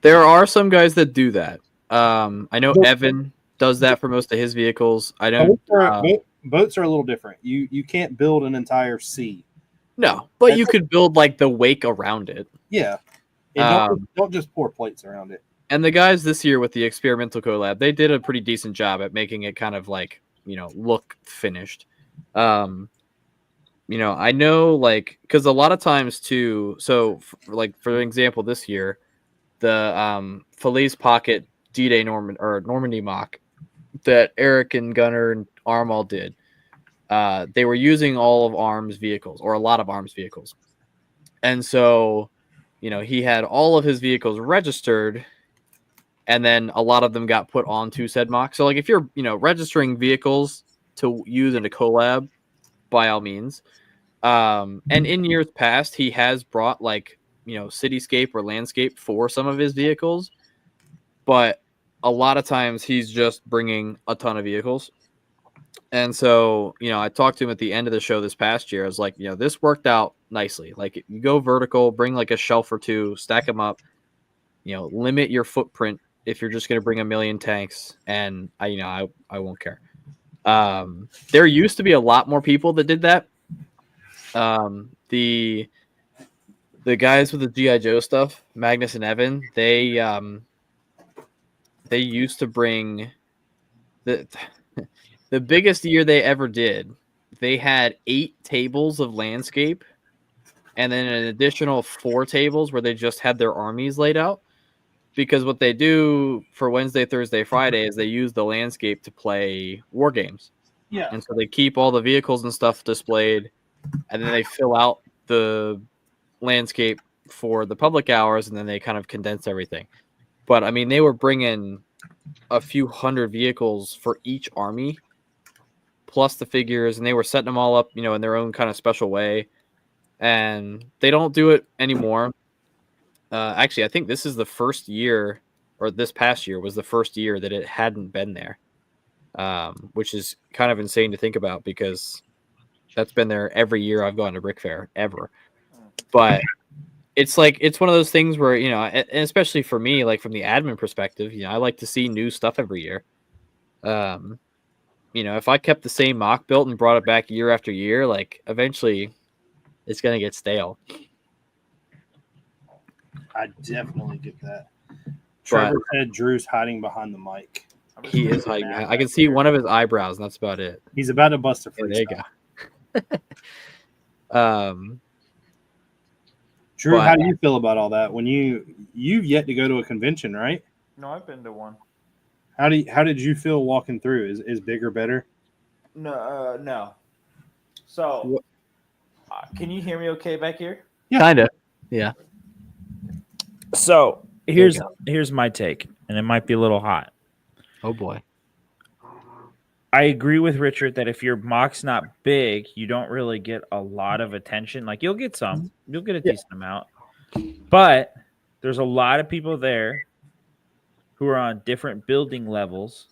there are some guys that do that. I know Evan does that for most of his vehicles. I don't. Boats are a little different. You can't build an entire sea. No, but you could build like the wake around it. Yeah. And don't just pour plates around it. And the guys this year with the experimental collab, they did a pretty decent job at making it kind of like, look finished. I know because a lot of times too, so for example, this year, the Falaise Pocket D-Day Normandy mock that Eric and Gunnar and Arm all did. They were using all of Arm's vehicles, or a lot of Arm's vehicles. And so, he had all of his vehicles registered, and then a lot of them got put onto said mock. So, if you're, registering vehicles to use in a collab, by all means. And in years past, he has brought, cityscape or landscape for some of his vehicles. But a lot of times, he's just bringing a ton of vehicles. And so, I talked to him at the end of the show this past year. I was like, this worked out nicely. Like, you go vertical, bring a shelf or two, stack them up, limit your footprint if you're just going to bring 1 million tanks. And I won't care. There used to be a lot more people that did that. The guys with the G.I. Joe stuff, Magnus and Evan, they used to bring the biggest year they ever did, they had 8 tables of landscape and then an additional 4 tables where they just had their armies laid out. Because what they do for Wednesday, Thursday, Friday is they use the landscape to play war games. Yeah. And so they keep all the vehicles and stuff displayed, and then they fill out the landscape for the public hours, and then they kind of condense everything. But, I mean, they were bringing a few hundred vehicles for each army, plus the figures, and they were setting them all up, you know, in their own kind of special way. And they don't do it anymore. Actually, I think this is the first year, or this past year was the first year that it hadn't been there, which is kind of insane to think about because that's been there every year I've gone to Brick Fair ever. But it's like it's one of those things where, you know, and especially for me, like from the admin perspective, you know, I like to see new stuff every year. You know, if I kept the same mock built and brought it back year after year, like eventually it's gonna get stale. I definitely get that. Trevor said Drew's hiding behind the mic. He is hiding. I can see one of his eyebrows, and that's about it. He's about to bust a freestyle. There you go. Drew, how do you feel about all that? When you've yet to go to a convention, right? No, I've been to one. How did you feel walking through? Is bigger better? No, no. So, can you hear me okay back here? Yeah, kinda. Yeah. So here's my take, and it might be a little hot. Oh boy. I agree with Richard that if your mock's not big, you don't really get a lot of attention. Like you'll get some, you'll get a decent amount, but there's a lot of people there who are on different building levels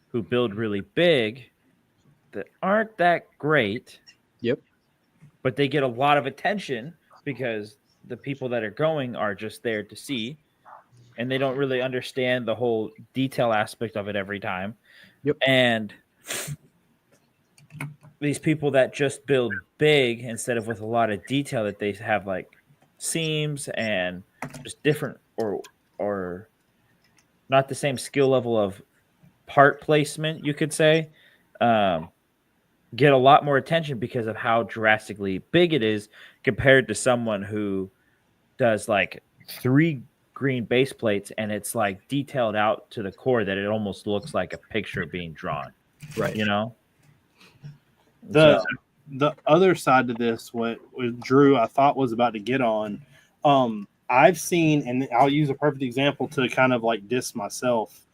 who build really big that aren't that great. Yep. But they get a lot of attention because the people that are going are just there to see, and they don't really understand the whole detail aspect of it every time. Yep. And these people that just build big instead of with a lot of detail, that they have like seams and just different or not the same skill level of part placement, you could say, get a lot more attention because of how drastically big it is compared to someone who does like 3 green base plates and it's like detailed out to the core that it almost looks like a picture being drawn. Right. You know? The other side to this, what Drew I thought was about to get on, I've seen, and I'll use a perfect example to kind of like diss myself.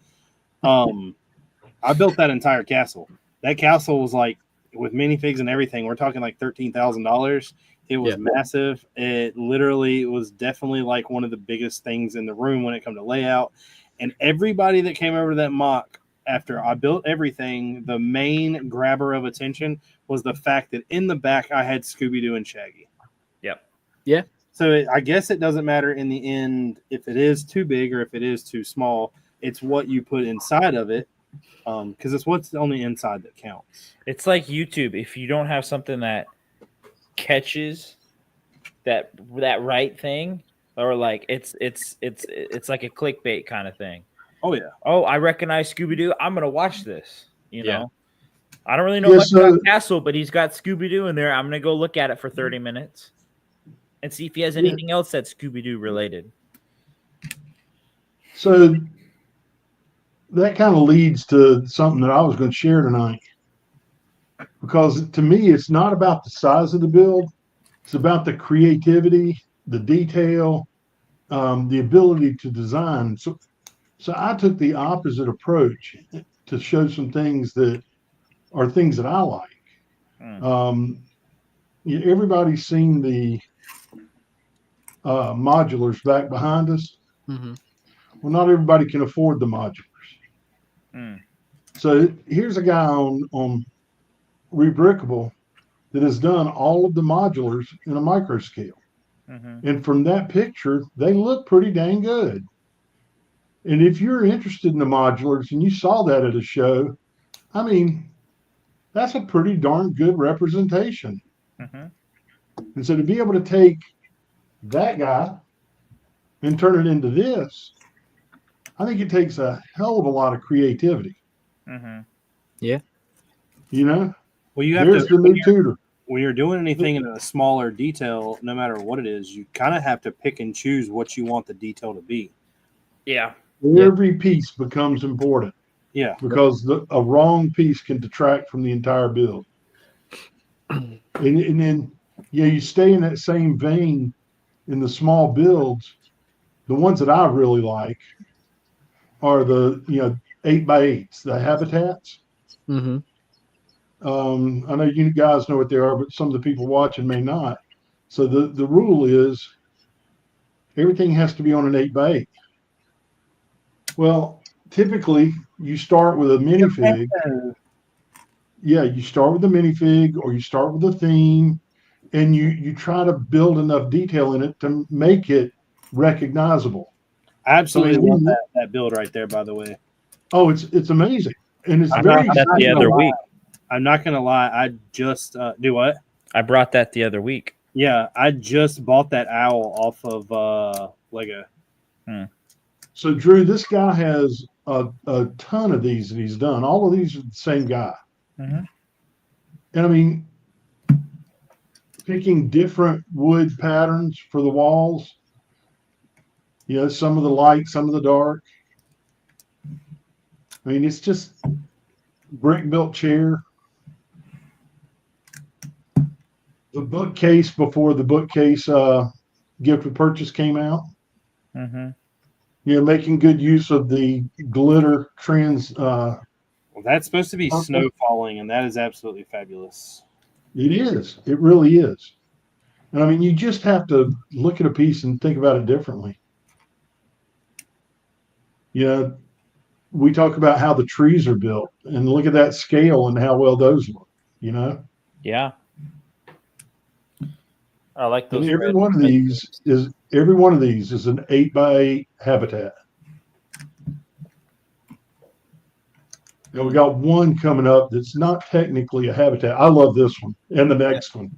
I built that entire castle. That castle was like, with minifigs and everything, we're talking like $13,000. It was massive. It literally was definitely like one of the biggest things in the room when it comes to layout. And everybody that came over to that mock after I built everything, the main grabber of attention was the fact that in the back I had Scooby-Doo and Shaggy. Yep. Yeah. So I guess it doesn't matter in the end if it is too big or if it is too small. It's what you put inside of it. Because it's what's on the inside that counts. It's like YouTube. If you don't have something that catches that right thing, or like it's like a clickbait kind of thing. Oh yeah. Oh, I recognize Scooby-Doo. I'm gonna watch this. You know, I don't really know much about Castle, but he's got Scooby-Doo in there. I'm gonna go look at it for 30 minutes and see if he has anything else that's Scooby-Doo related. So that kind of leads to something that I was going to share tonight, because to me, it's not about the size of the build. It's about the creativity, the detail, the ability to design. So I took the opposite approach to show some things that are things that I like. Everybody's seen the modulars back behind us. Mm-hmm. Well, not everybody can afford the modulars. So here's a guy on Rebrickable that has done all of the modulars in a micro scale. And from that picture, they look pretty dang good. And if you're interested in the modulars and you saw that at a show, I mean, that's a pretty darn good representation. And so to be able to take that guy and turn it into this, I think it takes a hell of a lot of creativity. Yeah. You know? Well, you have There's to, the new tutor. when you're doing anything in a smaller detail, no matter what it is, you kind of have to pick and choose what you want the detail to be. Yeah. Every piece becomes important. Yeah. Because a wrong piece can detract from the entire build. And then, you stay in that same vein in the small builds. The ones that I really like are the 8x8s, the habitats. I know you guys know what they are, but some of the people watching may not. So the rule is everything has to be on an 8x8. Well, typically you start with a minifig. Yeah, you start with a minifig or you start with a theme, and you try to build enough detail in it to make it recognizable. I absolutely love that build right there, by the way. Oh, it's amazing. And it's I very brought that the other week. I'm not gonna lie, I just do what? I brought that the other week. Yeah, I just bought that owl off of Lego. So Drew, this guy has a ton of these that he's done. All of these are the same guy. Mm-hmm. And I mean, picking different wood patterns for the walls. You know, some of the light, some of the dark. I mean, it's just brick built chair. The bookcase before the bookcase gift with purchase came out. Mm-hmm. You know, making good use of the glitter trends. Well, that's supposed to be snow falling, and that is absolutely fabulous. It is. It really is. And I mean, you just have to look at a piece and think about it differently. You know, we talk about how the trees are built, and look at that scale and how well those look. You know. Yeah. I like those. And every one of these is an 8x8 habitat. And we got one coming up that's not technically a habitat. I love this one and the next one.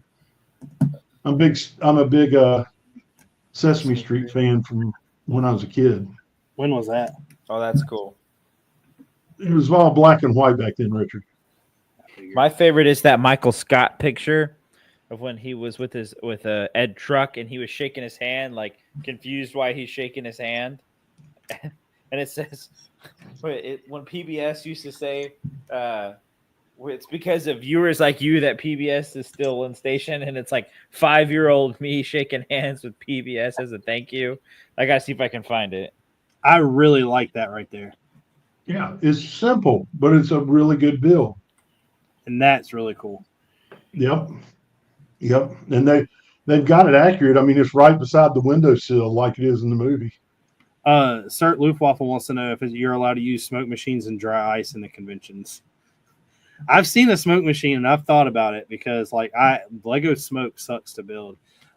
I'm a big Sesame Street fan from when I was a kid. When was that? Oh, that's cool. It was all black and white back then, Richard. My favorite is that Michael Scott picture of when he was with Ed Truck and he was shaking his hand, like confused why he's shaking his hand. And it says, when PBS used to say, it's because of viewers like you that PBS is still in station, and it's like 5-year-old me shaking hands with PBS as a thank you. I gotta see if I can find it. I really like that right there. Yeah, it's simple, but it's a really good build. And that's really cool. Yep. And they've got it accurate. I mean, it's right beside the windowsill like it is in the movie. Cert Luftwaffe wants to know if you're allowed to use smoke machines and dry ice in the conventions. I've seen a smoke machine and I've thought about it because Lego smoke sucks to build.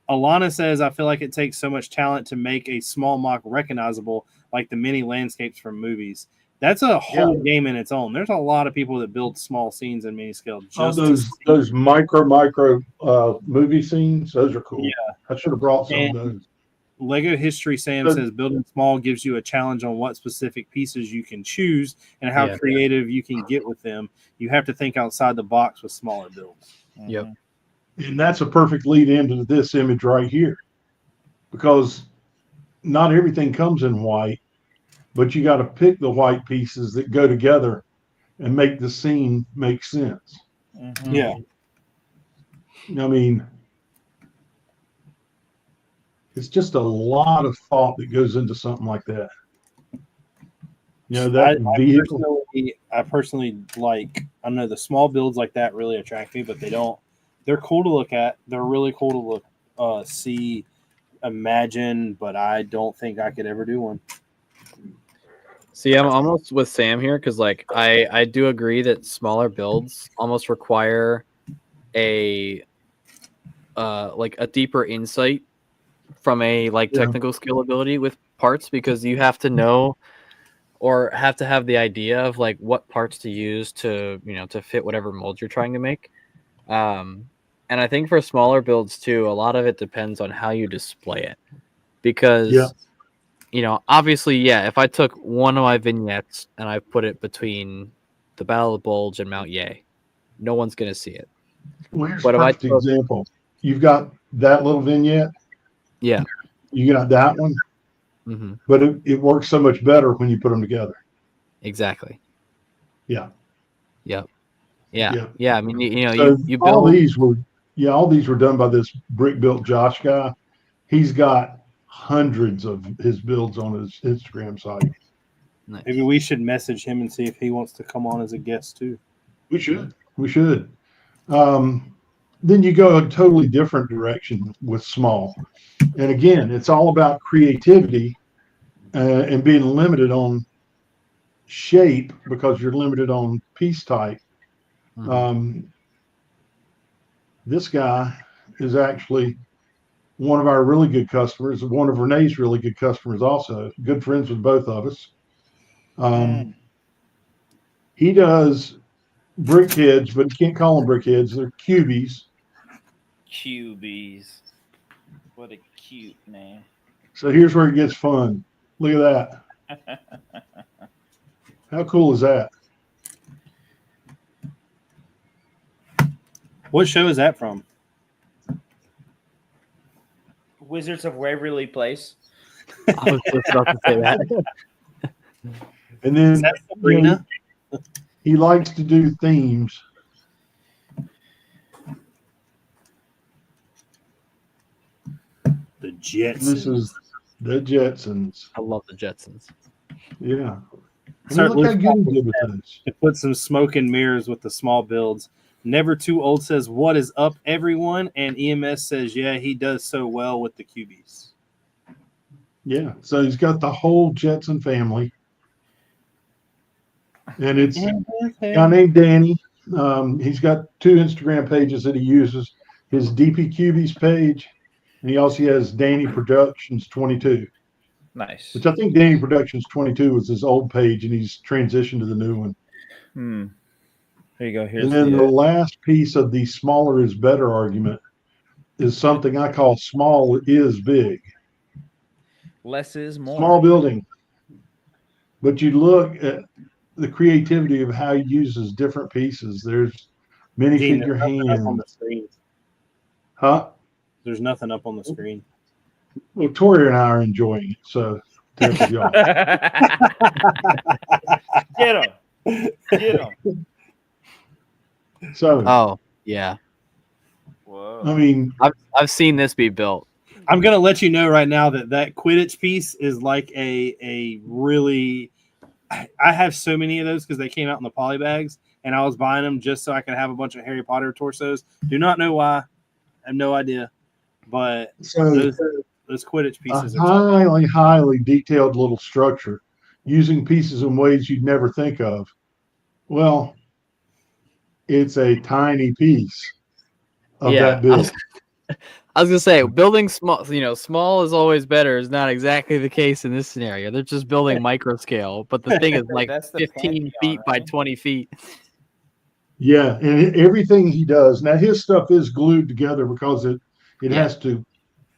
Alana says, I feel like it takes so much talent to make a small mock recognizable like the mini landscapes from movies. That's a whole game in its own. There's a lot of people that build small scenes in mini scale. Those micro movie scenes, those are cool. Yeah. I should have brought some of those. Lego History Sam says building small gives you a challenge on what specific pieces you can choose and how creative you can get with them. You have to think outside the box with smaller builds. Yep. And that's a perfect lead into this image right here, because not everything comes in white, but you got to pick the white pieces that go together and make the scene make sense. Mm-hmm. Yeah. I mean, it's just a lot of thought that goes into something like that. You know, that vehicle. I personally like, I don't know, the small builds like that really attract me, but they're cool to look at. They're really cool to look, see, imagine, but I don't think I could ever do one. See, I'm almost with Sam here because, like, I do agree that smaller builds almost require a deeper insight from a technical skill ability with parts, because you have to know or have to have the idea of like what parts to use to fit whatever mold you're trying to make. And I think for smaller builds too, a lot of it depends on how you display it, because obviously, if I took one of my vignettes and I put it between the Battle of the Bulge and Mount Yeh, no one's going to see it. Well, here's a perfect example. You've got that little vignette. Yeah. You got that one. Mm-hmm. But it works so much better when you put them together. Exactly. Yeah. Yep. Yeah. I mean, so you build... all these were done by this brick built Josh guy. He's got hundreds of his builds on his Instagram site. Nice. Maybe we should message him and see if he wants to come on as a guest too. We should. We should. Then you go a totally different direction with small. And again, it's all about creativity and being limited on shape because you're limited on piece type. This guy is actually one of our really good customers, one of Renee's really good customers also, good friends with both of us. He does brickheads, but you can't call them brickheads. They're cubies. Cubies. What a cute name. So here's where it gets fun. Look at that. How cool is that? What show is that from? Wizards of Waverly Place. I was just about to say that. And then Is that Sabrina? He likes to do themes. The Jetsons. This is the Jetsons. I love the Jetsons. Yeah. So Look how good he did with this. to put some smoke and mirrors with the small builds. Never Too Old says, "What is up, everyone?" And EMS says, "Yeah, he does so well with the cubies." Yeah. So he's got the whole Jetson family. And it's a guy named Danny. He's got 2 Instagram pages that he uses. His DP Cubies page, and he also has Danny Productions 22. Nice. Which I think Danny Productions 22 was his old page, and he's transitioned to the new one. There you go. Here's And then the last piece of the smaller is better argument is something I call small is big. Less is more. Small building. But you look at the creativity of how he uses different pieces. There's minifigure hands. On the screen. Huh? There's nothing up on the screen. Well, Tori and I are enjoying it, so there's y'all. Get him. Get him. So, Oh, yeah. Whoa. I mean, I've seen this be built. I'm gonna let you know right now that Quidditch piece is like a really. I have so many of those because they came out in the poly bags, and I was buying them just so I could have a bunch of Harry Potter torsos. Do not know why. I have no idea, but so those Quidditch pieces a are highly detailed little structure using pieces in ways you'd never think of. Well, it's a tiny piece of that build. I was gonna say building small. Small is always better. Is not exactly the case in this scenario. They're just building micro scale, but the thing is like That's the 15 Pantheon, feet by right? 20 feet. Yeah, and everything he does now, his stuff is glued together because it has to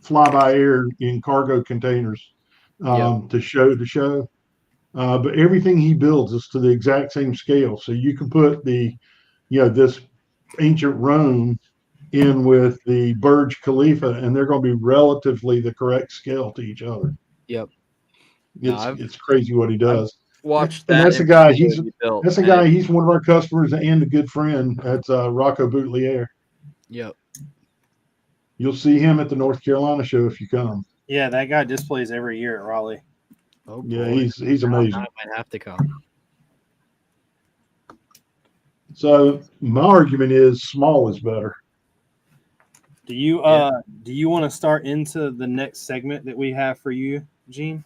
fly by air in cargo containers to show. But everything he builds is to the exact same scale. So you can put this ancient Rome in with the Burj Khalifa, and they're going to be relatively the correct scale to each other. Yep. It's crazy what he does. Watch And that. that's a guy. He's built, that's a guy. He's one of our customers and a good friend. That's Rocco Boutelier. Yep. You'll see him at the North Carolina show if you come. Yeah, that guy displays every year at Raleigh. Oh, Yeah, boy. he's amazing. I might have to come. So my argument is small is better. Do you want to start into the next segment that we have for you, Gene?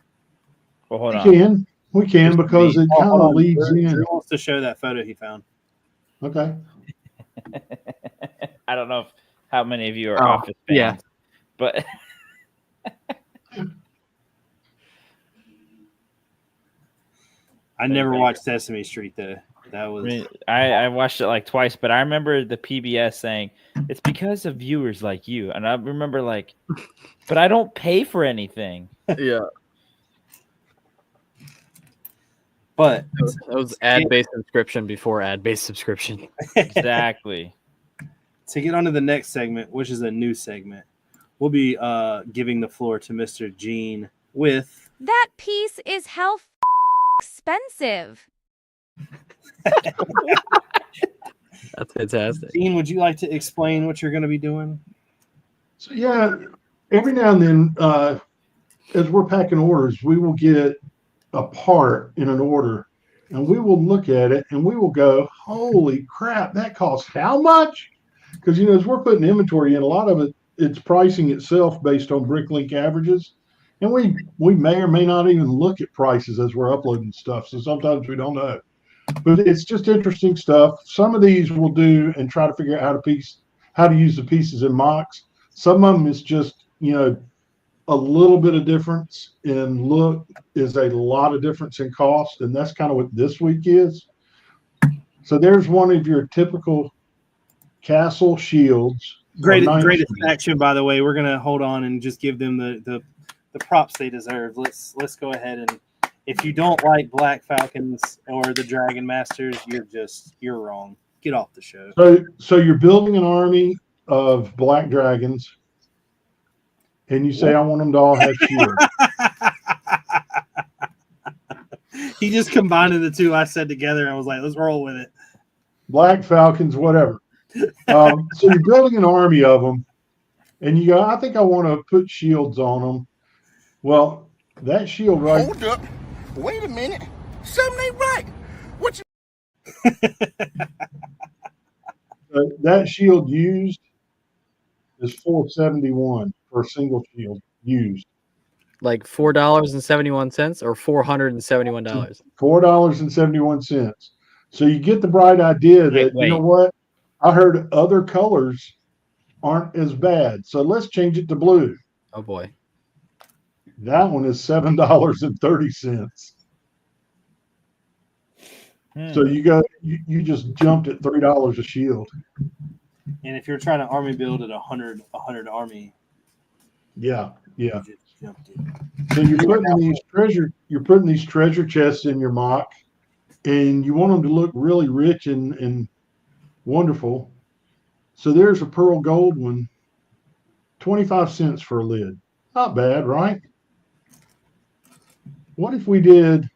Well, hold on. We can because it kind of leads in. Drew wants to show that photo he found. Okay. I don't know how many of you are Office fans. Yeah. But I never watched Sesame Street though. That was I watched it like twice, but I remember the PBS saying it's because of viewers like you, and I remember like, but I don't pay for anything. Yeah. But That was ad-based subscription before ad-based subscription. Exactly. To get on to the next segment, which is a new segment, we'll be giving the floor to Mr. Gene with That piece is hell expensive. That's fantastic. Gene. Would you like to explain what you're going to be doing? So yeah, every now and then, as we're packing orders, we will get a part in an order and we will look at it and we will go, holy crap, that costs how much? Because, as we're putting inventory in, a lot of it, it's pricing itself based on Bricklink averages. And we may or may not even look at prices as we're uploading stuff. So sometimes we don't know. But it's just interesting stuff. Some of these we'll do and try to figure out how to use the pieces in mocks. Some of them is just, a little bit of difference in look is a lot of difference in cost. And that's kind of what this week is. So there's one of your typical castle shields. Greatest action, by the way. We're gonna hold on and just give them the props they deserve. Let's go ahead and if you don't like Black Falcons or the Dragon Masters, you're wrong. Get off the show. So you're building an army of Black Dragons, and you say I want them to all have shields. He just combined the two I said together. I was like, let's roll with it. Black Falcons, whatever. So you're building an army of them, and you go, I think I want to put shields on them. Well, that shield right. Hold up. Wait a minute. Something ain't right. What you that shield used is $471 for a single shield used. Like $4.71 or $471. $4.71. So you get the bright idea that you know what? I heard other colors aren't as bad, so let's change it to blue. Oh boy. That one is $7.30. So you just jumped at $3 a shield. And if you're trying to army build at 100 army, yeah. You just jumped it. So you're putting these treasure chests in your mock, and you want them to look really rich and wonderful. So there's a pearl gold one, 25 cents for a lid. Not bad, right? What if we did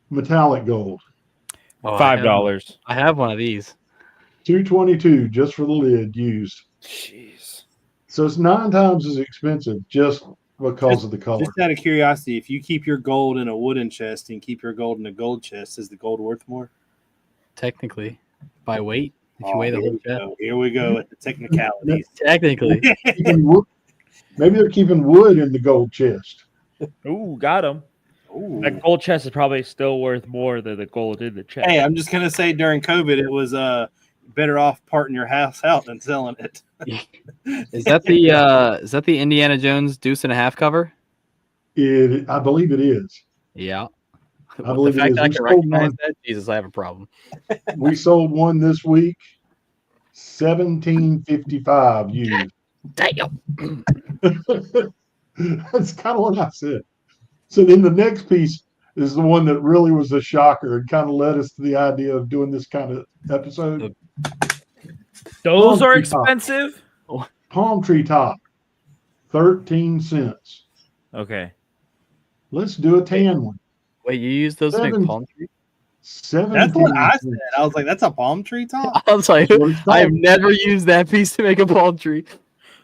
metallic gold? Oh, $5. I have one of these. $2.22 just for the lid used. Jeez. So it's 9 times as expensive just because of the color. Just out of curiosity, if you keep your gold in a wooden chest and keep your gold in a gold chest, is the gold worth more? Technically, by weight. If you weigh the whole chest. Here we go with the technicalities. Technically. Maybe they're keeping wood in the gold chest. Ooh, got him. Ooh. That gold chest is probably still worth more than the gold in the chest. Hey, I'm just gonna say during COVID, it was better off parting your house out than selling it. Is that the Indiana Jones Deuce and a Half cover? I believe it is. Yeah. I believe the fact it is. that I can recognize that, Jesus, I have a problem. We sold one this week, $17.55 used. Damn. That's kind of what I said. So then the next piece is the one that really was a shocker and kind of led us to the idea of doing this kind of episode. Those are expensive. Palm tree top, 13 cents. Okay. Let's do a tan one. Wait, you use those to make palm trees? That's what I said. I was like, that's a palm tree top? I was like, I've never used that piece to make a palm tree.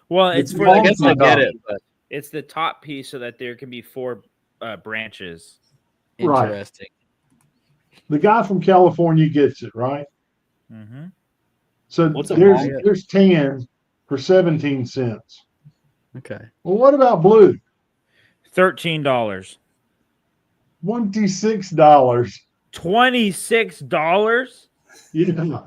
Well, it's for I guess I get it, but it's the top piece so that there can be 4 branches. Interesting. Right. The guy from California gets it, right? Mm-hmm. So there's tan for 17 cents. Okay. Well, what about blue? $13. $26. $26? Yeah.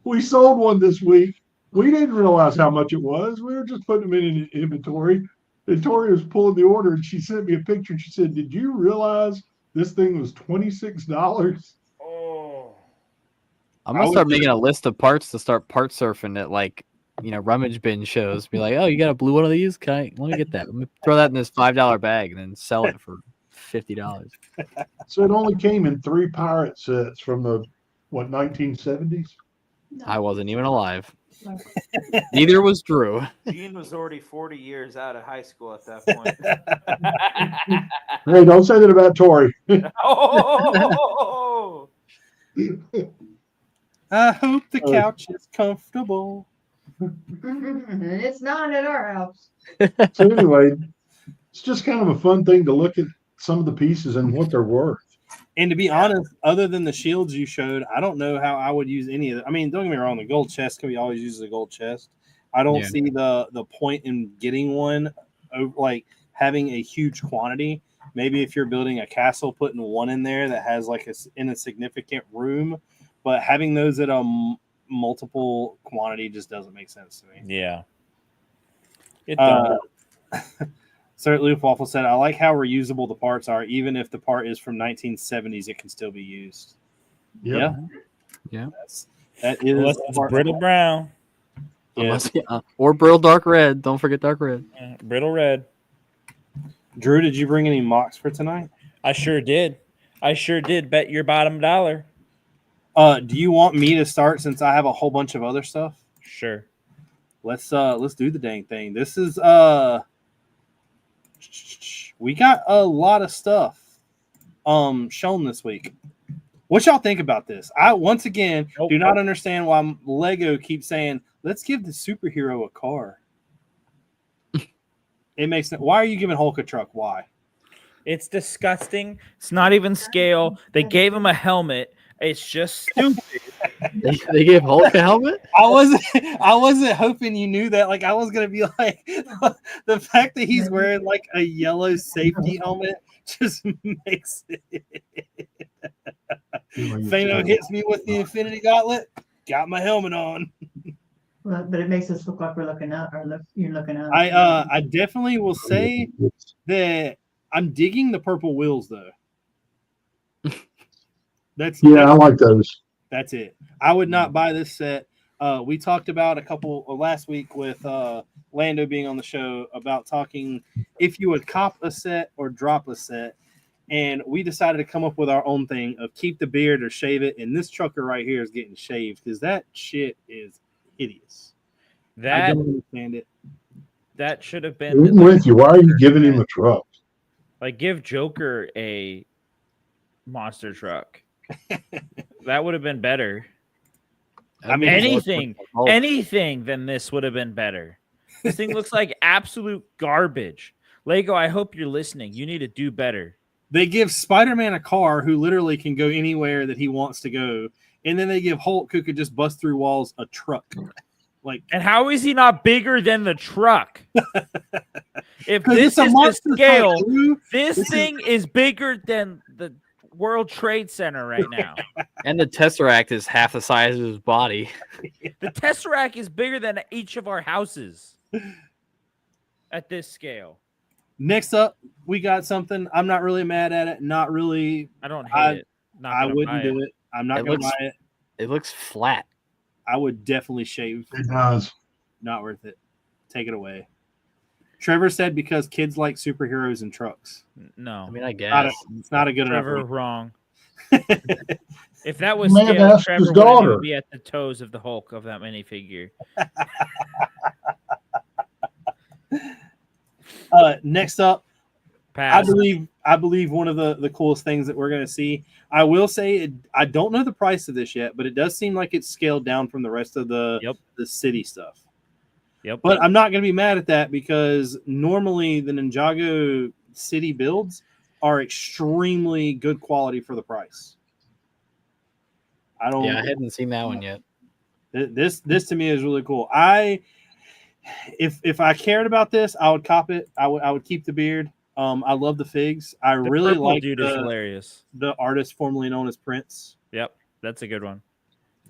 We sold one this week. We didn't realize how much it was. We were just putting them in inventory. And Tori was pulling the order, and she sent me a picture. And she said, "Did you realize this thing was $26?" Oh. I'm gonna start making a list of parts to start part surfing at rummage bin shows. Be like, oh, you got a blue one of these? Let me get that. Let me throw that in this $5 bag and then sell it for $50. So it only came in 3 pirate sets from the 1970s. I wasn't even alive. Neither was Drew. Gene was already 40 years out of high school at that point. Hey, don't say that about Tori. Oh! I hope the couch is comfortable. It's not at our house. So anyway, it's just kind of a fun thing to look at some of the pieces and what they're worth. And to be honest, other than the shields you showed, I don't know how I would use any of it. I mean, don't get me wrong, the gold chest can be always used as a gold chest. I don't see the point in getting one, like having a huge quantity. Maybe if you're building a castle, putting one in there that has like in a significant room, but having those at a multiple quantity just doesn't make sense to me. Yeah. It does. Sir Luke Waffle said, I like how reusable the parts are. Even if the part is from 1970s, it can still be used. Yep. Yeah. That is Unless it's brittle brown. Yeah. Or brittle dark red. Don't forget dark red. Yeah, brittle red. Drew, did you bring any mocks for tonight? I sure did. Bet your bottom dollar. Do you want me to start since I have a whole bunch of other stuff? Sure. Let's do the dang thing. This is we got a lot of stuff shown this week. What y'all think about this? I once again do not understand why Lego keeps saying, let's give the superhero a car. It makes why are you giving Hulk a truck? Why? It's disgusting. It's not even scale. They gave him a helmet. It's just stupid. They gave Hulk a helmet? I wasn't hoping you knew that. Like I was gonna be like the fact that he's wearing like a yellow safety helmet just makes it. Thanos hits me with the Infinity Gauntlet. Got my helmet on. Well, but it makes us look like we're looking out, or you're looking out. I definitely will say that I'm digging the purple wheels though. I like those. That's it. I would not buy this set. We talked about last week with Lando being on the show about talking if you would cop a set or drop a set. And we decided to come up with our own thing of keep the beard or shave it. And this trucker right here is getting shaved because that shit is hideous. I don't understand it. That should have been. I'm with you. Why are you giving him a truck? Like, give Joker a monster truck. That would have been better. I mean, anything than this would have been better. This thing looks like absolute garbage. Lego, I hope you're listening. You need to do better. They give Spider-Man a car who literally can go anywhere that he wants to go. And then they give Hulk, who could just bust through walls, a truck. And how is he not bigger than the truck? If this is the scale, this thing is bigger than the World Trade Center right now. And the Tesseract is half the size of his body. The Tesseract is bigger than each of our houses at this scale. Next up, we got something. I'm not really mad at it. Not really. I don't hate it. I wouldn't do it. I'm not going to buy it. It looks flat. I would definitely shave. It does. Not worth it. Take it away. Trevor said because kids like superheroes and trucks. No. I mean, I guess. It's not a good enough. Trevor, wrong. If that was Man, scale, that's Trevor his daughter. would be at the toes of the Hulk of that minifigure. Next up, Pass. I believe one of the coolest things that we're going to see. I will say I don't know the price of this yet, but it does seem like it's scaled down from the rest of the city stuff. Yep. But I'm not going to be mad at that because normally the Ninjago city builds are extremely good quality for the price. I hadn't seen that one yet. This to me is really cool. If I cared about this, I would cop it. I would keep the beard. I love the figs. I really like dude is hilarious. The artist formerly known as Prince. Yep, that's a good one.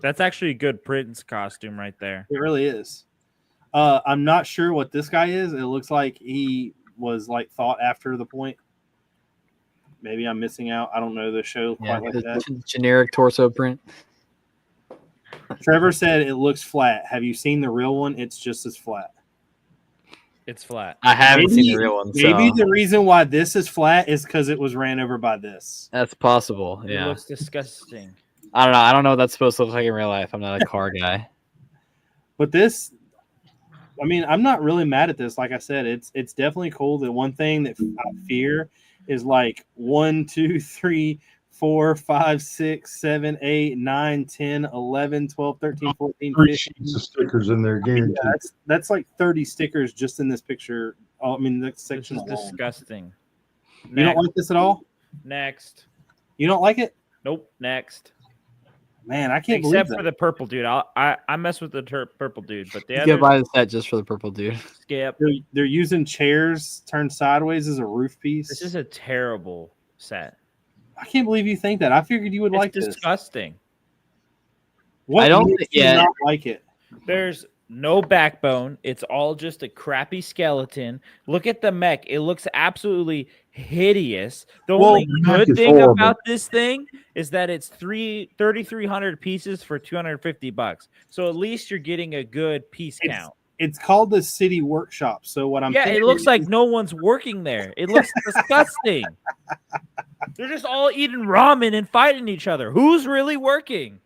That's actually a good Prince costume right there. It really is. I'm not sure what this guy is. It looks like he was like thought after the point. Maybe I'm missing out. I don't know the show quite like that. Generic torso print. Trevor said it looks flat. Have you seen the real one? It's just as flat. It's flat. I haven't seen the real one. Maybe the reason why this is flat is because it was ran over by this. That's possible. Yeah. It looks disgusting. I don't know. I don't know what that's supposed to look like in real life. I'm not a car guy. But this, I mean, I'm not really mad at this. Like I said, it's definitely cool. The one thing that I fear is like 1, 2, 3, 4, 5, 6, 7, 8, 9, 10, 11, 12, 13, 14, 3 15. sheets of stickers in there, guaranteed. Yeah, that's like 30 stickers just in this picture. I mean, that section is disgusting. You don't like this at all? Next. You don't like it? Nope. Next. Man, I can't Except believe for that. the purple dude. I mess with the purple dude, but the You other can buy the set just for the purple dude. skip. They're using chairs turned sideways as a roof piece. This is a terrible set. I can't believe you think that. I figured you would like It's this. disgusting. What I don't makes thi- yeah. you not like it? There's no backbone. It's all just a crappy skeleton. Look at the mech. It looks absolutely hideous. The only the mech good is thing horrible. about this thing is that it's 3,300 pieces for $250. So at least you're getting a good piece count. It's called the City Workshop. So what I'm Yeah, thinking it looks like is- no one's working there. It looks disgusting. They're just all eating ramen and fighting each other. Who's really working?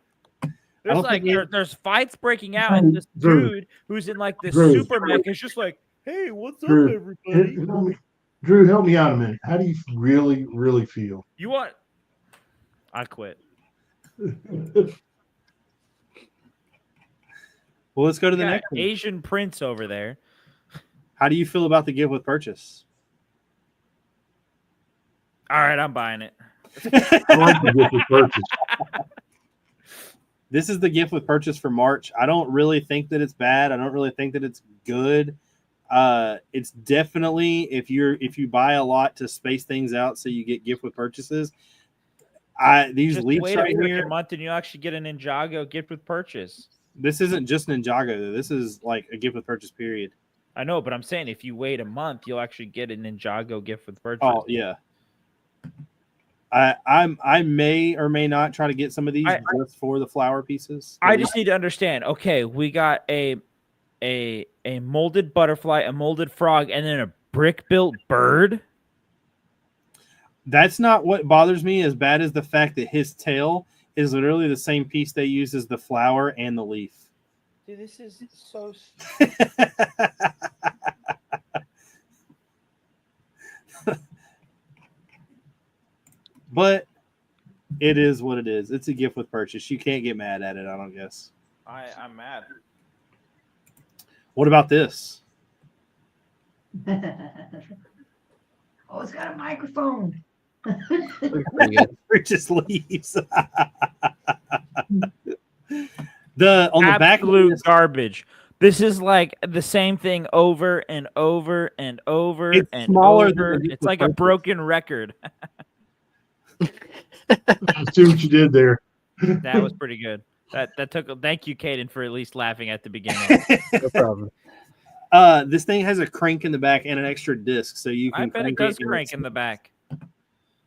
There's don't like think there's fights breaking out, and this Drew. dude who's in like this Drew. super mech is just like, "Hey, what's up, Drew, everybody?" Drew, help me out a minute. How do you really, really feel? You want? I quit. Well, let's go to the Got next one. Asian Prince over there. How do you feel about the gift with purchase? All right, I'm buying it. I like the gift with purchase. This is the gift with purchase for March. I don't really think that it's bad. I don't really think that it's good. It's definitely if you buy a lot to space things out so you get gift with purchases. These Just leaps wait right a here. month, and you actually get an Ninjago gift with purchase. This isn't just Ninjago though. This is like a gift with purchase period. I know, but I'm saying if you wait a month, you'll actually get a Ninjago gift with purchase. Oh yeah. I may or may not try to get some of these just for the flower pieces. I just need to understand. Okay, we got a molded butterfly, a molded frog, and then a brick built bird. That's not what bothers me as bad as the fact that his tail is literally the same piece they use as the flower and the leaf. Dude, this is so. But it is what it is. It's a gift with purchase. You can't get mad at it, I don't guess. I'm mad. What about this? Oh, it's got a microphone. It just leaves. On the back of Absolute this, garbage. This is like the same thing over and over and over It's and smaller than over. the gift It's with like a purchase. broken record. I see what you did there. That was pretty good. That took. Thank you, Caden, for at least laughing at the beginning. No problem. This thing has a crank in the back and an extra disc, so you can I bet it crank does and crank in the back.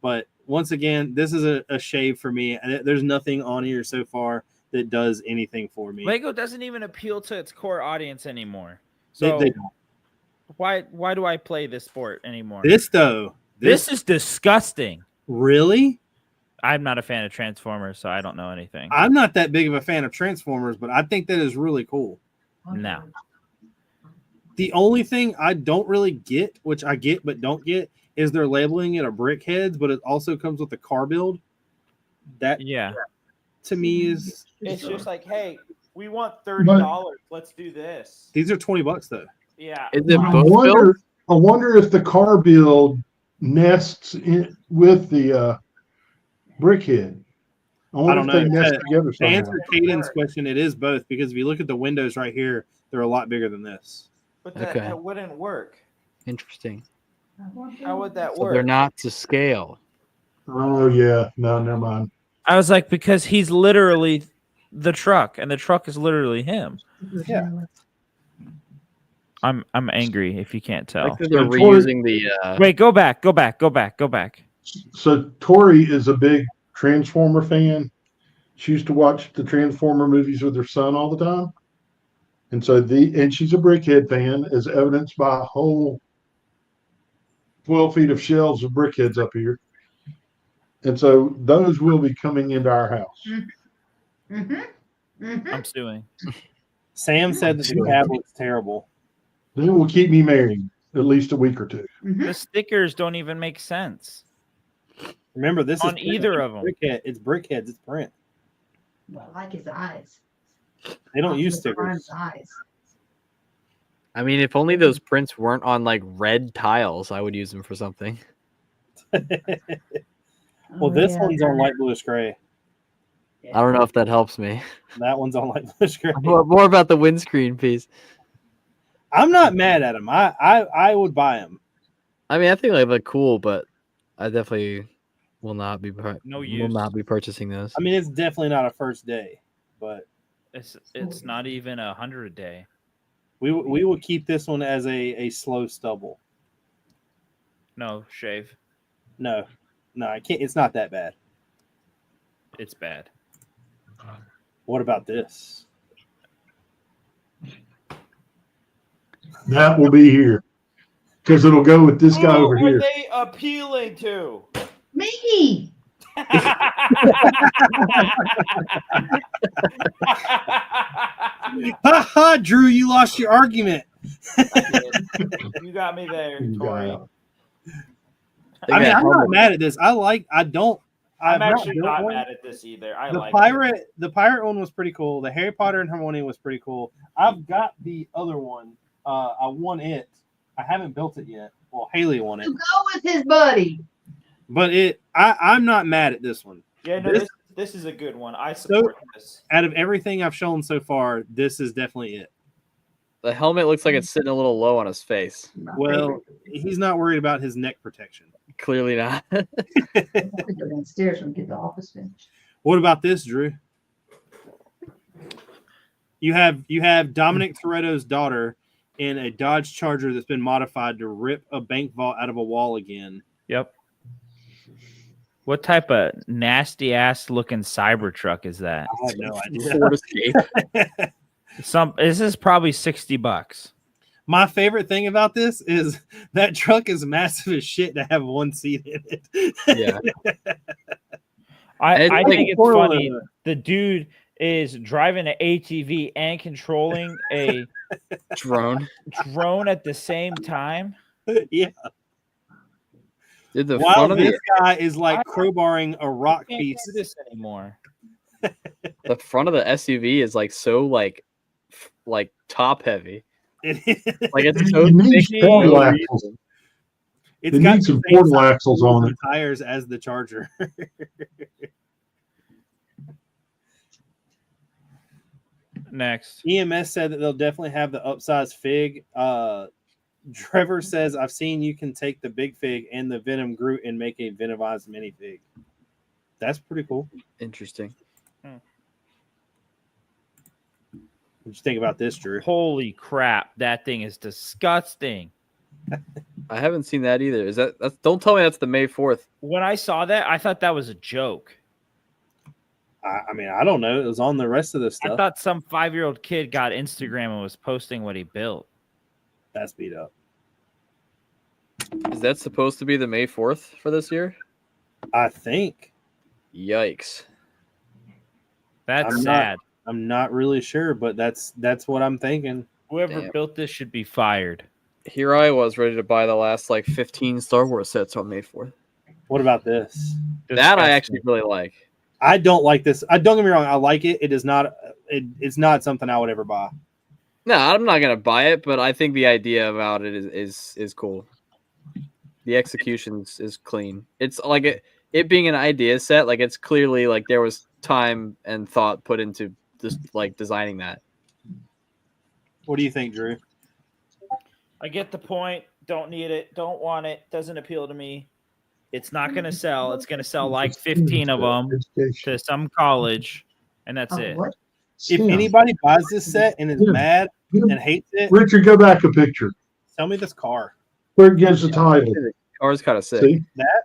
But once again, this is a shave for me. And there's nothing on here so far that does anything for me. Lego doesn't even appeal to its core audience anymore. They- So they don't. why do I play this sport anymore? This though, This is disgusting. really. I'm not a fan of Transformers, so I don't know anything. I'm not that big of a fan of Transformers, but I think that is really cool. No. The only thing I don't really get, which I get but don't get, is they're labeling it a Brickheads, but it also comes with a car build. That Yeah. to me is It's just like, hey, we want $30. Let's do this. these are $20 though. Yeah. Is it I both wonder, built? I wonder if the car build nests in with the brickhead. I wonder don't if they know. nest To together To somehow. answer Caden's question, it is both because if you look at the windows right here, they're a lot bigger than this. But Okay. that wouldn't work. Interesting. How would that So work? they're not to scale. Oh yeah, no, never mind. I was like, because he's literally the truck, and the truck is literally him. Yeah. I'm angry if you can't tell. Like that they're So Tori- reusing the. Wait, go back. So Tori is a big Transformer fan. She used to watch the Transformer movies with her son all the time, and she's a Brickhead fan, as evidenced by a whole 12 feet of shelves of Brickheads up here. And so those will be coming into our house. I'm suing. Sam said that the tablet's terrible. They will keep me married at least a week or two. The stickers don't even make sense. Remember, this On is either of 'em. Brickhead. It's Brickheads. It's print. Well, I like his eyes. They don't use Optimus Prime's stickers. eyes. I mean, if only those prints weren't on like red tiles, I would use them for something. Well, this one's on light bluish gray. I don't know if that helps me. That one's on light bluish gray. More about the windscreen piece. I'm not mad at him. I would buy him. I mean, I think they look cool, but I definitely will not be purchasing those. I mean, it's definitely not a first day, but it's not even 100 a day. We will keep this one as a slow stubble. No, shave. No, I can't. It's not that bad. It's bad. What about this? That will be here because it'll go with this guy over here. Who are they appealing to? Me. Ha, Drew, you lost your argument. You got me there, Tori. I mean, I'm not mad at this. I'm actually not mad at this either. The pirate one was pretty cool. The Harry Potter and Hermione was pretty cool. I've got the other one. I won it. I haven't built it yet. Well, Haley won it. You go with his buddy. But I'm not mad at this one. Yeah, no, this is a good one. I support this. Out of everything I've shown so far, this is definitely it. The helmet looks like it's sitting a little low on his face. Well, he's not worried about his neck protection. Clearly not. I think go downstairs and get the office finished. What about this, Drew? You have Dominic Toretto's daughter in a Dodge Charger that's been modified to rip a bank vault out of a wall again. Yep. What type of nasty ass looking Cybertruck is that? I have no idea. Ford Escape. This is probably $60. My favorite thing about this is that truck is massive as shit to have one seat in it. Yeah. I think it's funny. The dude is driving an ATV and controlling a drone at the same time. Yeah. Dude, the While front of this guy is like crowbarring a rock I can't piece. do this anymore. the front of the SUV is like so like top heavy. It is. Like it's so It needs thick. portal axles. It's It got needs the some same portal size axles on it. tires as the Charger. Next. EMS said that they'll definitely have the upsized fig. Trevor says, I've seen you can take the big fig and the Venom Groot and make a Venomized minifig. That's pretty cool. Interesting. What you think about this, Drew? Holy crap. That thing is disgusting. I haven't seen that either. Is that's don't tell me that's the May 4th. When I saw that, I thought that was a joke. I mean, I don't know. It was on the rest of this stuff. I thought some 5-year-old kid got Instagram and was posting what he built. That's beat up. Is that supposed to be the May 4th for this year? I think. Yikes. That's sad. I'm not really sure, but that's what I'm thinking. Whoever built this should be fired. Here I was ready to buy the last like 15 Star Wars sets on May 4th. What about this? That I actually really like. I don't like this. Don't get me wrong. I like it. It is not. It's not something I would ever buy. No, I'm not gonna buy it, but I think the idea about it is cool. The execution is clean. It's like it being an idea set. Like it's clearly like there was time and thought put into just like designing that. What do you think, Drew? I get the point. Don't need it. Don't want it. Doesn't appeal to me. It's not going to sell. It's going to sell like 15 of them to some college, and that's it. What? If anybody buys this set and is mad and hates it, Richard, go back a picture. tell me this car. Where it gives the title. Car's kind of sick. See? That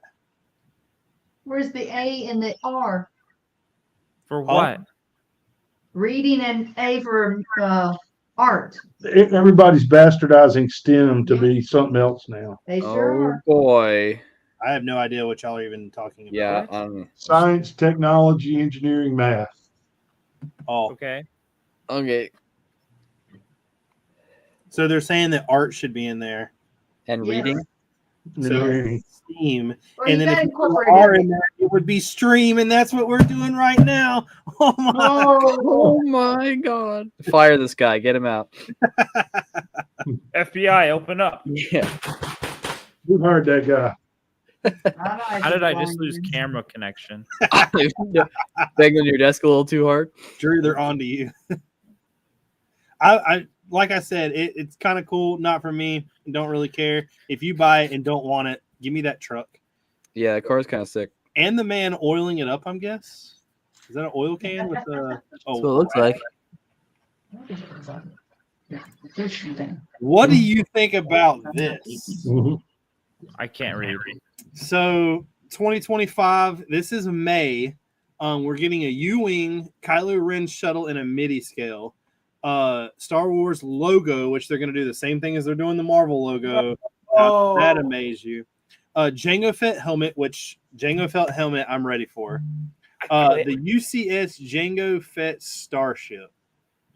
Where's the A and the R? For what? Reading and A for art. Everybody's bastardizing STEM to be something else now. They sure Oh are. boy. I have no idea what y'all are even talking about. Yeah. Science, technology, engineering, math. Oh, Okay. Okay. so they're saying that art should be in there. And Yes. reading. So Steam, Or and you then if gotta you put incorporate R it. in there, it would be Stream, and that's what we're doing right now. Oh my! Oh my god. Fire this guy. Get him out. FBI, open up. Yeah. Who hired that guy? How did I just lose camera connection? Banging on your desk a little too hard. Drew, they're on to you. I like I said, it's kind of cool. Not for me. Don't really care. If you buy it and don't want it, give me that truck. Yeah, the car's kind of sick. And the man oiling it up, I'm guess. Is that an oil can with the? Oh, That's what it looks like. What do you think about this? I can't read. So 2025. This is May. We're getting a U-wing Kylo Ren shuttle in a MIDI scale. Star Wars logo, which they're going to do the same thing as they're doing the Marvel logo. How does that amaze you? Jango Fett helmet, which Jango Fett helmet I'm ready for. The UCS Jango Fett Starship.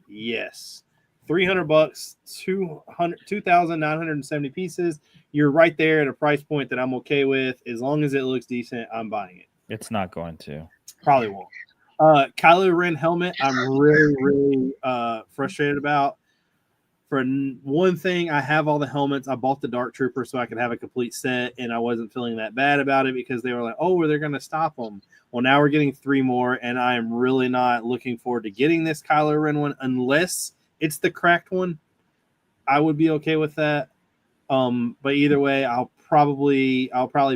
Yes. $300, 2,970 pieces. You're right there at a price point that I'm okay with. As long as it looks decent, I'm buying it. It's not going to. Probably won't. Kylo Ren helmet, I'm really frustrated about. For one thing, I have all the helmets. I bought the Dark Trooper so I could have a complete set, and I wasn't feeling that bad about it because they were like, oh, well, they're going to stop them. Well, now we're getting 3 more, and I am really not looking forward to getting this Kylo Ren one unless it's the cracked one. I would be okay with that. But either way, I'll probably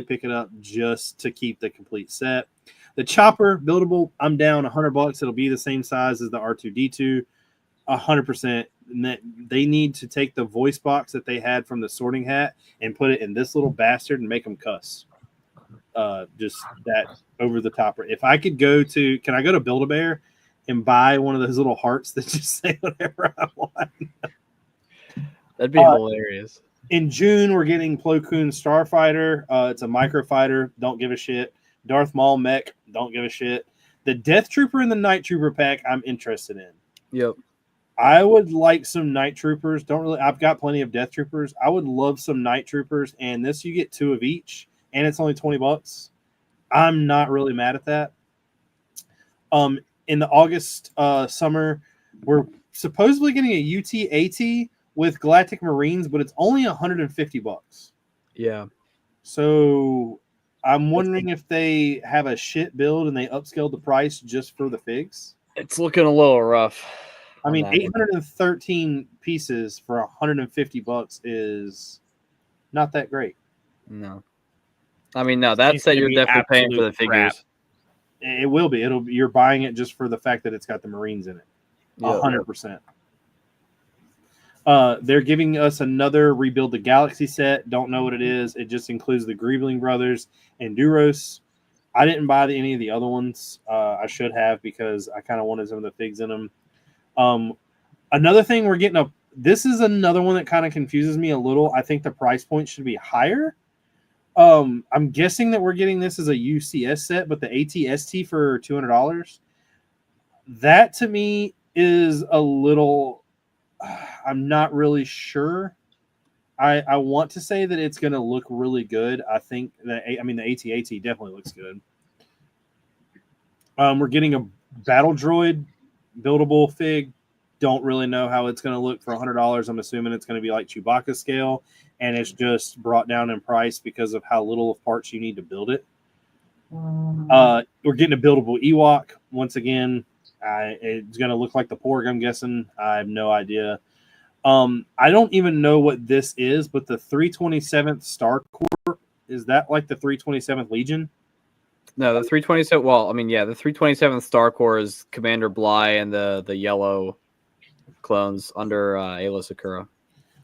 pick it up just to keep the complete set. The chopper buildable, I'm down $100. It'll be the same size as the R2D2, 100%. They need to take the voice box that they had from the Sorting Hat and put it in this little bastard and make them cuss. Just that over the top. If I could can I go to Build-A-Bear and buy one of those little hearts that just say whatever I want? That'd be hilarious. In June, we're getting Plo Koon Starfighter. It's a microfighter. Don't give a shit. Darth Maul mech. Don't give a shit. The Death Trooper and the Night Trooper pack, I'm interested in. Yep. I would like some Night Troopers. I've got plenty of Death Troopers. I would love some Night Troopers, and this you get 2 of each, and it's only $20. I'm not really mad at that. In the August summer, we're supposedly getting a UT-AT with Galactic Marines, but it's only $150. Yeah. So I'm wondering if they have a shit build and they upscaled the price just for the figs. It's looking a little rough. I mean, 813 pieces for $150 is not that great. No. I mean, no, that's that you're definitely paying for the figures. It will be. You're buying it just for the fact that it's got the Marines in it. 100%. They're giving us another Rebuild the Galaxy set. Don't know what it is. It just includes the Griebling brothers and Duros. I didn't buy any of the other ones. I should have because I kind of wanted some of the figs in them. Another thing we're getting this is another one that kind of confuses me a little. I think the price point should be higher. I'm guessing that we're getting this as a UCS set, but the ATST for $200. That to me is a little. I'm not really sure. I want to say that it's going to look really good. I think that the AT-AT definitely looks good. We're getting a battle droid buildable fig. Don't really know how it's going to look for $100. I'm assuming it's going to be like Chewbacca scale, and it's just brought down in price because of how little of parts you need to build it. We're getting a buildable Ewok once again. It's going to look like the Porg, I'm guessing. I have no idea. I don't even know what this is, but the 327th Star Corps, is that like the 327th Legion? No, the 327. Well, I mean, yeah, the 327th Star Corps is Commander Bly and the yellow clones under Ayla Sakura.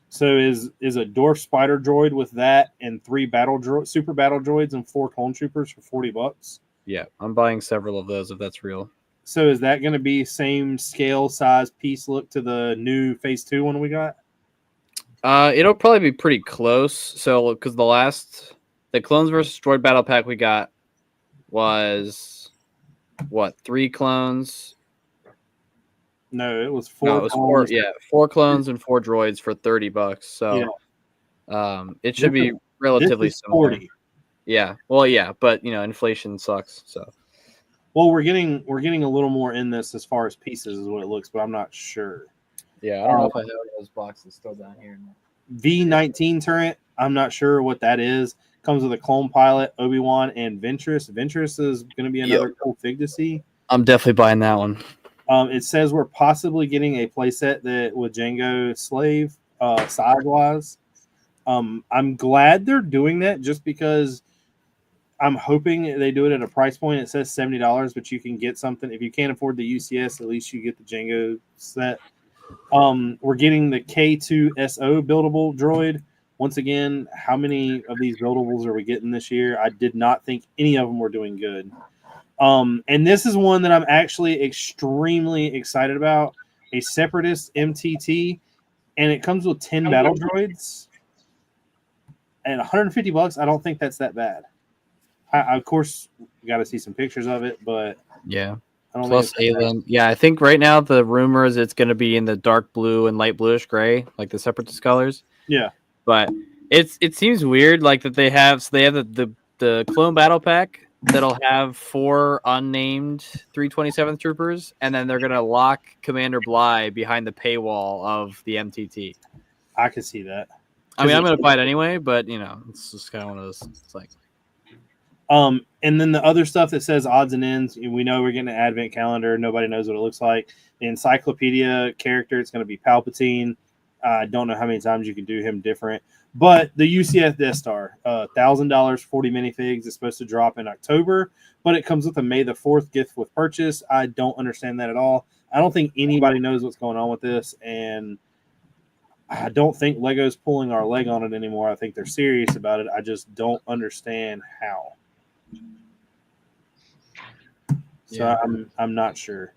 So is a Dwarf Spider Droid with that and 3 super battle droids and 4 clone troopers for $40? Yeah, I'm buying several of those if that's real. So is that going to be same scale, size, piece look to the new Phase 2 one we got? It'll probably be pretty close. So because the Clones versus Droid Battle Pack we got was what, 3 clones? No, it was 4. No, it was 4. Yeah, 4 clones and 4 droids for $30. So, it should be relatively similar. 40. Yeah. Well, yeah, but inflation sucks. So. Well, we're getting a little more in this as far as pieces is what it looks, but I'm not sure. Yeah, I don't know if I have those boxes still down here. V19 turret, I'm not sure what that is. Comes with a clone pilot, Obi-Wan, and Ventress. Ventress is going to be another cool fig to see. I'm definitely buying that one. It says we're possibly getting a playset that with Jango Slave size-wise. I'm glad they're doing that just because I'm hoping they do it at a price point. It says $70, but you can get something. If you can't afford the UCS, at least you get the Jango set. We're getting the K2SO buildable droid. Once again, how many of these buildables are we getting this year? I did not think any of them were doing good. And this is one that I'm actually extremely excited about. A Separatist MTT, and it comes with 10 battle droids. And $150, I don't think that's that bad. I of course, got to see some pictures of it, but yeah. I don't Plus Alien. Yeah, I think right now the rumor is it's going to be in the dark blue and light bluish gray, like the Separatist colors. Yeah. But it seems weird, like that they have the clone battle pack that'll have 4 unnamed 327th troopers, and then they're gonna lock Commander Bly behind the paywall of the MTT. I could see that. I mean, I'm gonna buy it anyway, but it's just kind of one of those. It's like, and then the other stuff that says odds and ends, we know we're getting an advent calendar. Nobody knows what it looks like. The encyclopedia character, it's going to be Palpatine. I don't know how many times you can do him different. But the UCS Death Star, $1,000, 40 minifigs. It's supposed to drop in October, but it comes with a May the 4th gift with purchase. I don't understand that at all. I don't think anybody knows what's going on with this, and I don't think Lego's pulling our leg on it anymore. I think they're serious about it. I just don't understand how. So Yeah. I'm not sure.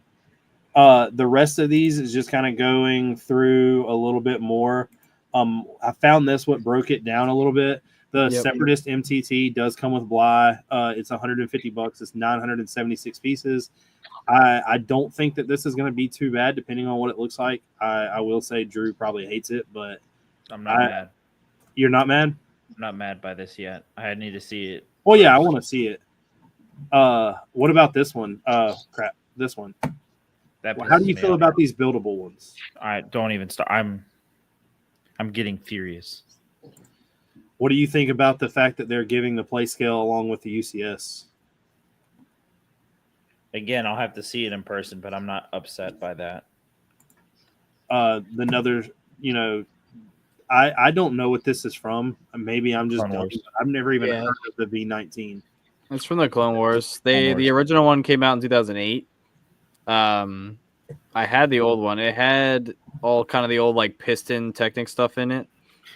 The rest of these is just kind of going through a little bit more. I found this what broke it down a little bit. The Separatist MTT does come with Bly. It's $150. It's 976 pieces. I don't think that this is going to be too bad, depending on what it looks like. I will say Drew probably hates it, but I'm not mad. You're not mad? I'm not mad by this yet. I need to see it. Well, yeah, I want to see it. What about this one? Crap, this one. How do you feel about these buildable ones? I don't even start. I'm getting furious. What do you think about the fact that they're giving the play scale along with the UCS? Again, I'll have to see it in person, but I'm not upset by that. Another, I don't know what this is from. Maybe I'm just dumb. I've never even heard of the V19. It's from the Clone Wars. The original one came out in 2008. I had the old one. It had all kind of the old like piston Technic stuff in it.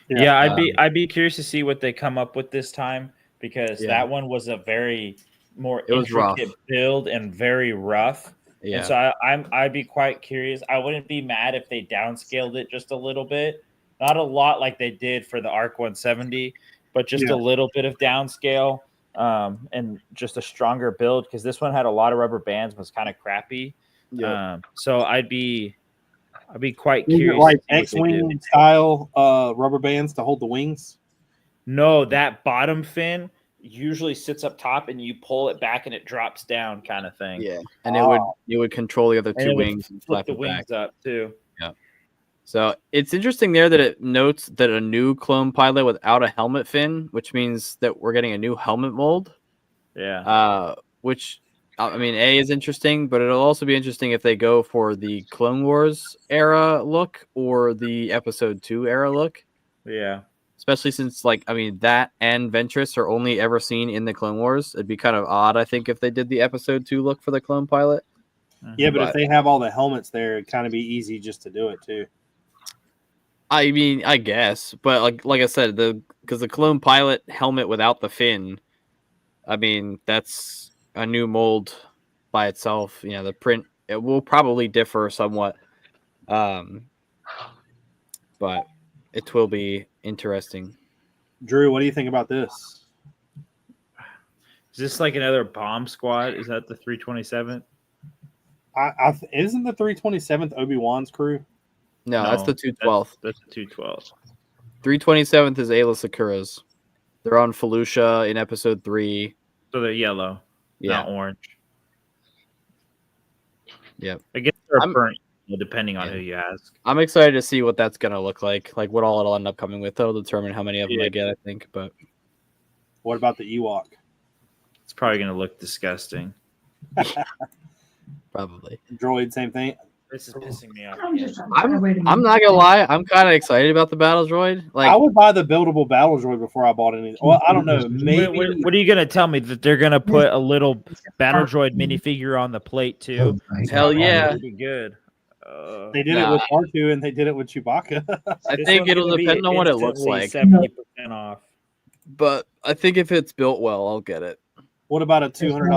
Yeah, I'd be curious to see what they come up with this time, because that one was a very more intricate build and very rough. Yeah. And so I'd be quite curious. I wouldn't be mad if they downscaled it just a little bit. Not a lot like they did for the ARC 170, but just a little bit of downscale and just a stronger build, because this one had a lot of rubber bands, was kind of crappy. Yeah. So I'd be quite curious. Like X-wing style rubber bands to hold the wings? No, that bottom fin usually sits up top and you pull it back and it drops down, kind of thing. Yeah, and it would control the other two wings and flip the wings up too. Yeah. So it's interesting there that it notes that a new clone pilot without a helmet fin, which means that we're getting a new helmet mold. Yeah. Which, I mean, A, is interesting, but it'll also be interesting if they go for the Clone Wars era look or the Episode 2 era look. Yeah. Especially since, like, I mean, that and Ventress are only ever seen in the Clone Wars. It'd be kind of odd, I think, if they did the Episode 2 look for the clone pilot. Yeah, but if they have all the helmets there, it'd kind of be easy just to do it, too. I mean, I guess, but like I said, because the clone pilot helmet without the fin, I mean, that's a new mold by itself. The print, it will probably differ somewhat, but it will be interesting. Drew, what do you think about this? Is this like another bomb squad? Is that the 327th? Isn't the 327th Obi-Wan's crew? No, that's the 212th. That's the 212th. 327th is Ayla Sakura's. They're on Felucia in Episode 3. So they're yellow, not orange. Yep. I guess they're burnt, depending on who you ask. I'm excited to see what that's going to look like what all it'll end up coming with. That'll determine how many of them I get, I think. But What about the Ewok? It's probably gonna look disgusting. Probably. Droid, same thing. This is pissing me off. I'm not gonna lie. I'm kind of excited about the battle droid. Like, I would buy the buildable battle droid before I bought anything. Well, I don't know. Maybe. What are you gonna tell me that they're gonna put a little battle droid minifigure on the plate too? hell yeah. That'd be good. They did it with R2 and they did it with Chewbacca. I think it'll depend on what it looks like. 70% off. But I think if it's built well, I'll get it. What about a $200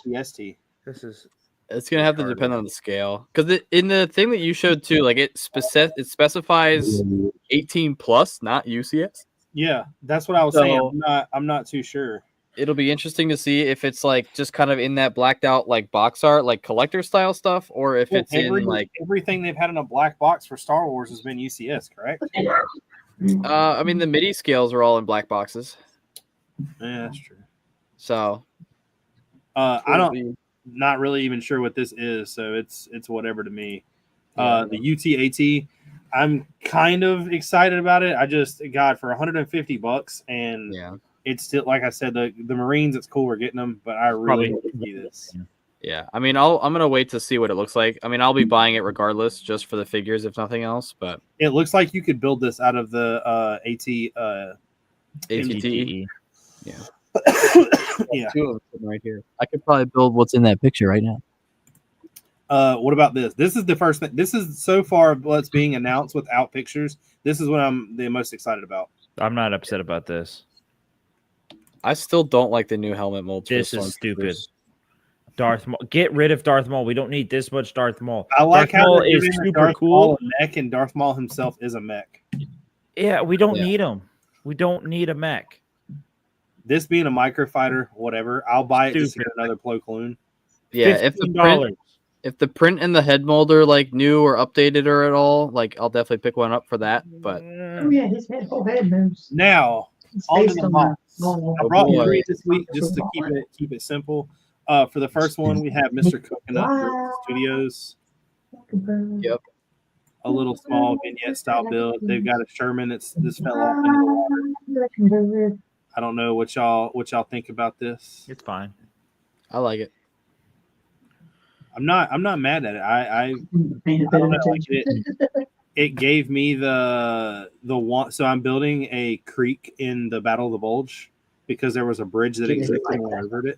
ATST? This is It's gonna have to depend on the scale, because in the thing that you showed too, like it specifies 18 plus, not UCS. Yeah, that's what I was saying. I'm not too sure. It'll be interesting to see if it's like just kind of in that blacked out like box art, like collector style stuff, or if it's in like everything they've had in a black box for Star Wars has been UCS, correct? I mean the MIDI scales are all in black boxes. Yeah, that's true. So I don't. Not really even sure what this is, so it's whatever to me. The UTAT, I'm kind of excited about it. I just got for $150, and it's still, like I said, the Marines. It's cool we're getting them, but I really want to see this. Yeah, I mean, I'm gonna wait to see what it looks like. I mean, I'll be buying it regardless, just for the figures, if nothing else. But it looks like you could build this out of the ATTE. Yeah. Yeah, two of them right here. I could probably build what's in that picture right now. What about this? This is the first thing. This is so far what's being announced without pictures. This is what I'm the most excited about. I'm not upset about this. I still don't like the new helmet mold. This is stupid. Darth Maul. Get rid of Darth Maul. We don't need this much Darth Maul. I like Darth how Maul is super Darth cool. Maul a mech, and Darth Maul himself is a mech. Yeah, we don't need him. We don't need a mech. This being a microfighter, whatever, I'll buy it just to get another Plo Koon. Yeah, if the print and the head molder like new or updated or at all, like I'll definitely pick one up for that. But his whole head moves. Now, on to the mods. I brought 3 this week just to keep it simple. For the first one, we have Mr. Coconut Studios. Yep. A little small vignette style build. They've got a Sherman that's this fell off into the water. I don't know what y'all think about this. It's fine. I like it. I'm not mad at it. I don't know, like it gave me the one. So I'm building a creek in the Battle of the Bulge because there was a bridge that existed when I ordered it.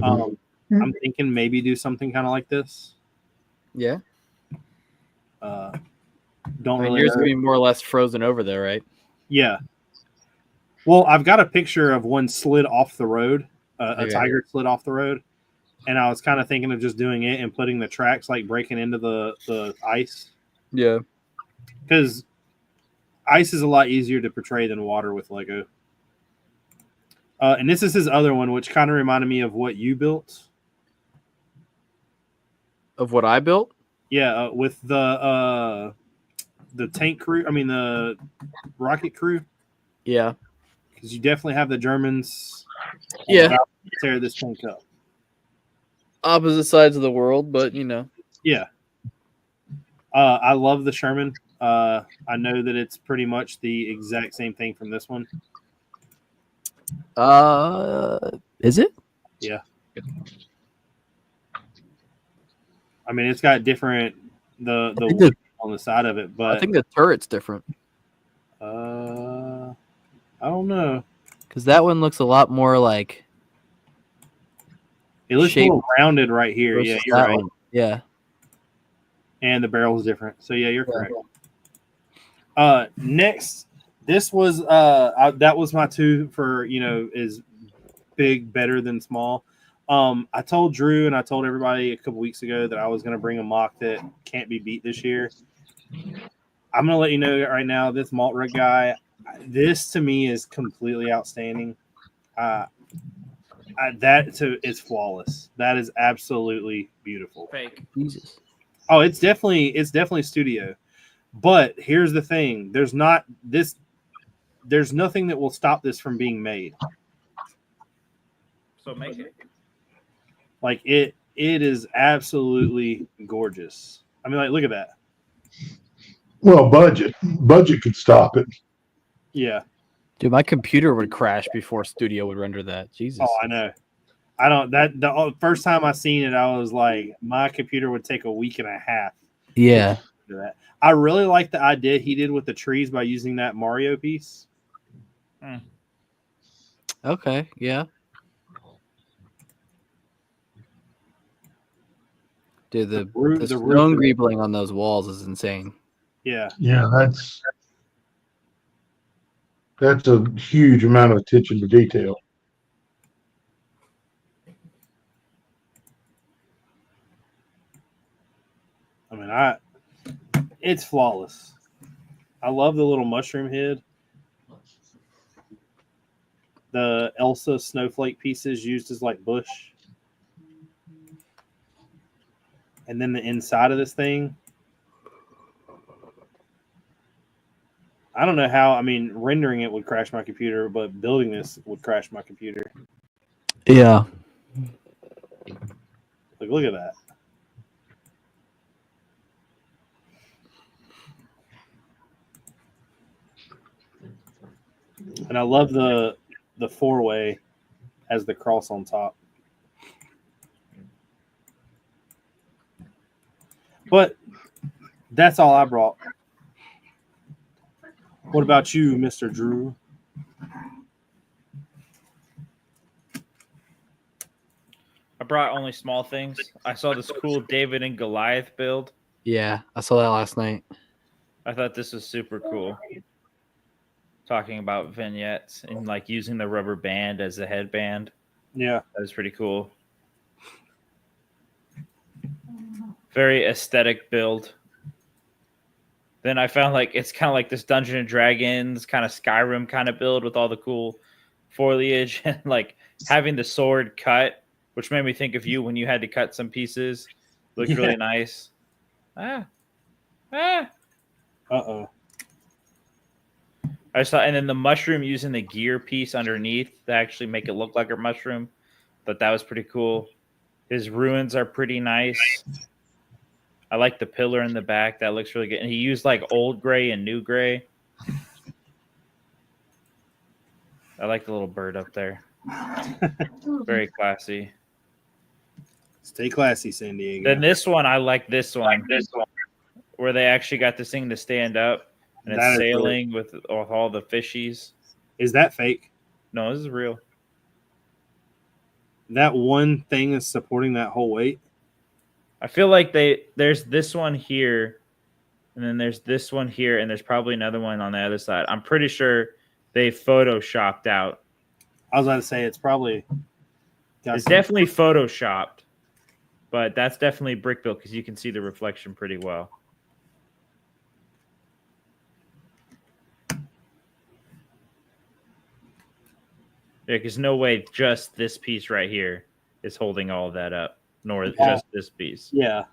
I'm thinking maybe do something kind of like this. Yeah. Don't really. Yours gonna be more or less frozen over there, right? Yeah. Well, I've got a picture of one slid off the road. A tiger slid off the road, and I was kind of thinking of just doing it and putting the tracks like breaking into the ice. Yeah. Because ice is a lot easier to portray than water with Lego. And this is his other one, which kind of reminded me of what you built. Of what I built? Yeah, with the tank crew. I mean the rocket crew. Yeah. Because you definitely have the Germans. Yeah. Tear this tank up. Opposite sides of the world, but you know. Yeah. I love the Sherman. I know that it's pretty much the exact same thing from this one. Is it? Yeah. I mean, it's got different the on the side of it, but I think the turret's different. I don't know, because that one looks a lot more like it looks more rounded right here. Yeah, you're right. One. Yeah, and the barrel is different. So yeah, you're correct. Next, this was that was my 2 for is big, better than small. I told Drew and I told everybody a couple weeks ago that I was going to bring a mock that can't be beat this year. I'm going to let you know right now, this Malt Rig guy, this to me is completely outstanding. It's flawless. That is absolutely beautiful. Fake. Jesus. Oh, it's definitely studio. But here's the thing: there's nothing that will stop this from being made. So make it. Like it is absolutely gorgeous. I mean, like, look at that. Well, budget could stop it. Yeah. Dude, my computer would crash before Studio would render that. Jesus. Oh, I know. I don't. That the first time I seen it, I was like, my computer would take a week and a half. Yeah. To do that. I really like the idea he did with the trees by using that Mario piece. Okay. Yeah. Dude, the stone greebling on those walls is insane. Yeah. Yeah, that's a huge amount of attention to detail. I mean, it's flawless. I love the little mushroom head. The Elsa snowflake pieces used as like bush. And then the inside of this thing. I don't know how, I mean, rendering it would crash my computer, but building this would crash my computer. Yeah. Like, look at that. And I love the four-way as the cross on top. But that's all I brought. What about you, Mr. Drew? I brought only small things. I saw this cool David and Goliath build. Yeah, I saw that last night. I thought this was super cool. Talking about vignettes and like using the rubber band as a headband. Yeah. That was pretty cool. Very aesthetic build. Then I found like it's kind of like this Dungeons and Dragons kind of Skyrim kind of build with all the cool foliage and like having the sword cut, which made me think of you when you had to cut some pieces. Looked really nice. Uh-oh. I saw, and then the mushroom using the gear piece underneath to actually make it look like a mushroom. Thought that was pretty cool. His ruins are pretty nice. I like the pillar in the back. That looks really good. And he used like old gray and new gray. I like the little bird up there. Very classy. Stay classy, San Diego. Then this one, I like this one. Where they actually got this thing to stand up. And it's sailing with all the fishies. Is that fake? No, this is real. That one thing is supporting that whole weight? I feel like there's this one here, and then there's this one here, and there's probably another one on the other side. I'm pretty sure they photoshopped out. I was about to say it's probably... It's definitely photoshopped, but that's definitely brick built because you can see the reflection pretty well. Yeah, because no way just this piece right here is holding all of that up, nor just this piece. Yeah.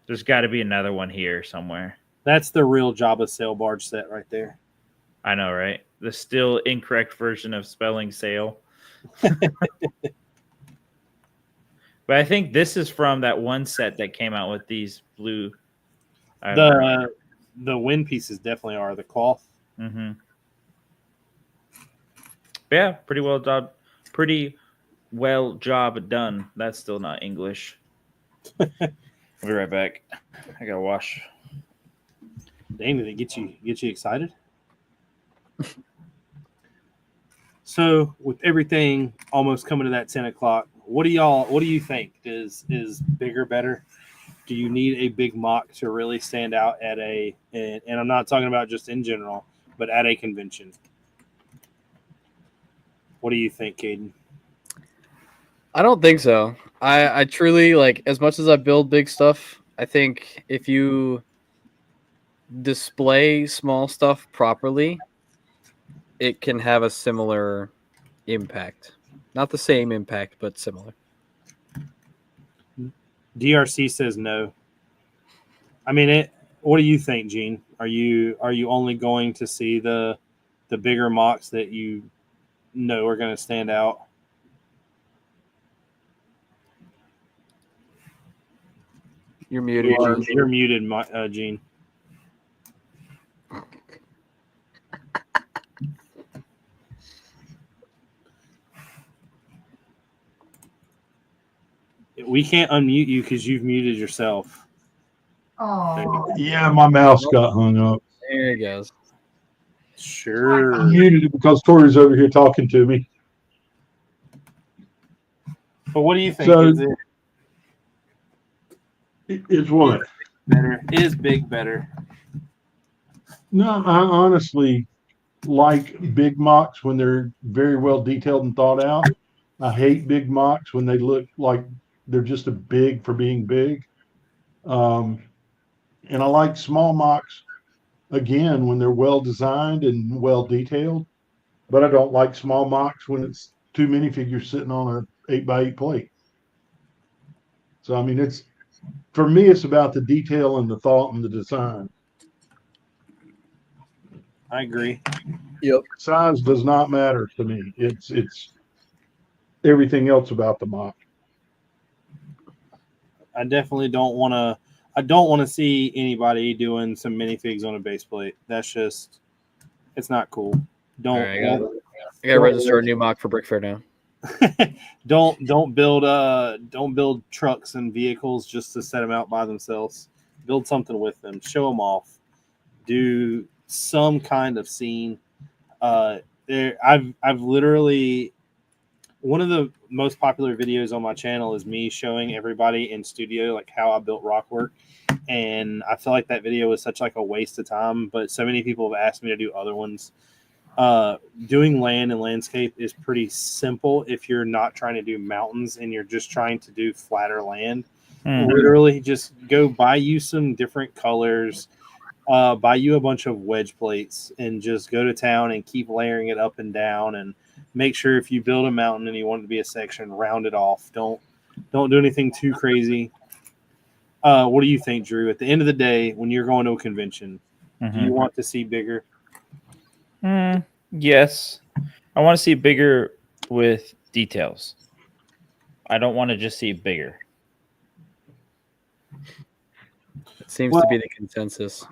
There's got to be another one here somewhere. That's the real Jabba sail barge set right there. I know, right? The still incorrect version of spelling sail. But I think this is from that one set that came out with these blue. The wind pieces definitely are the cloth. Mm-hmm. Yeah, pretty well done. Pretty well job done. That's still not English. I'll be right back. I gotta wash. Dang, did it get you excited? So with everything almost coming to that 10 o'clock, what do you think? Is bigger better? Do you need a big mock to really stand out at and I'm not talking about just in general, but at a convention? What do you think, Caden? I don't think so. I truly, like, as much as I build big stuff, I think if you display small stuff properly, it can have a similar impact. Not the same impact, but similar. DRC says no. I mean, what do you think, Gene? Are you only going to see the bigger mocks that you know are going to stand out? You're muted. You're muted, Gene. We can't unmute you because you've muted yourself. Oh, Yeah, my mouse got hung up. There it goes. Sure. I muted it because Tori's over here talking to me. But what do you think? So, Is it's what? better? Is big better? No, I honestly like big mocks when they're very well detailed and thought out. I hate big mocks when they look like they're just a big for being big. And I like small mocks again when they're well designed and well detailed. But I don't like small mocks when it's too many figures sitting on a 8x8 plate. So I mean, it's for me, it's about the detail and the thought and the design. I agree. Yep. Size does not matter to me. It's everything else about the mock. I definitely don't want to. I don't want to see anybody doing some minifigs on a base plate. That's just, it's not cool. Don't. All right, I gotta register a new mock for Brick Fair now. don't build trucks and vehicles just to set them out by themselves. Build something with them. Show them off. Do some kind of scene. I've literally, one of the most popular videos on my channel is me showing everybody in studio like how I built Rockwork, and I feel like that video was such like a waste of time. But so many people have asked me to do other ones. Doing land and landscape is pretty simple if you're not trying to do mountains and you're just trying to do flatter land. Literally just go buy you some different colors, buy you a bunch of wedge plates, and just go to town and keep layering it up and down, and make sure if you build a mountain and you want it to be a section, round it off. Don't do anything too crazy. What do you think, Drew? At the end of the day, when you're going to a convention, do you want to see bigger? Yes. I want to see bigger with details. I don't want to just see bigger. It seems to be the consensus.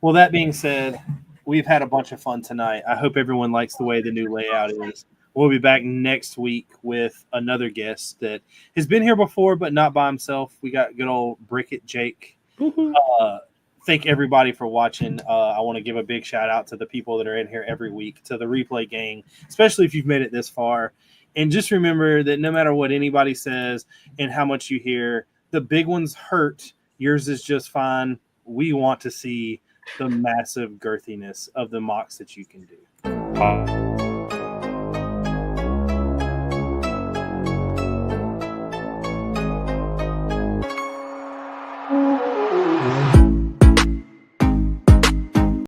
Well, that being said, we've had a bunch of fun tonight. I hope everyone likes the way the new layout is. We'll be back next week with another guest that has been here before, but not by himself. We got good old Brickin Jake. Thank everybody for watching. I want to give a big shout out to the people that are in here every week, to the replay gang, especially if you've made it this far. And just remember that no matter what anybody says and how much you hear, the big ones hurt. Yours is just fine. We want to see the massive girthiness of the mocks that you can do.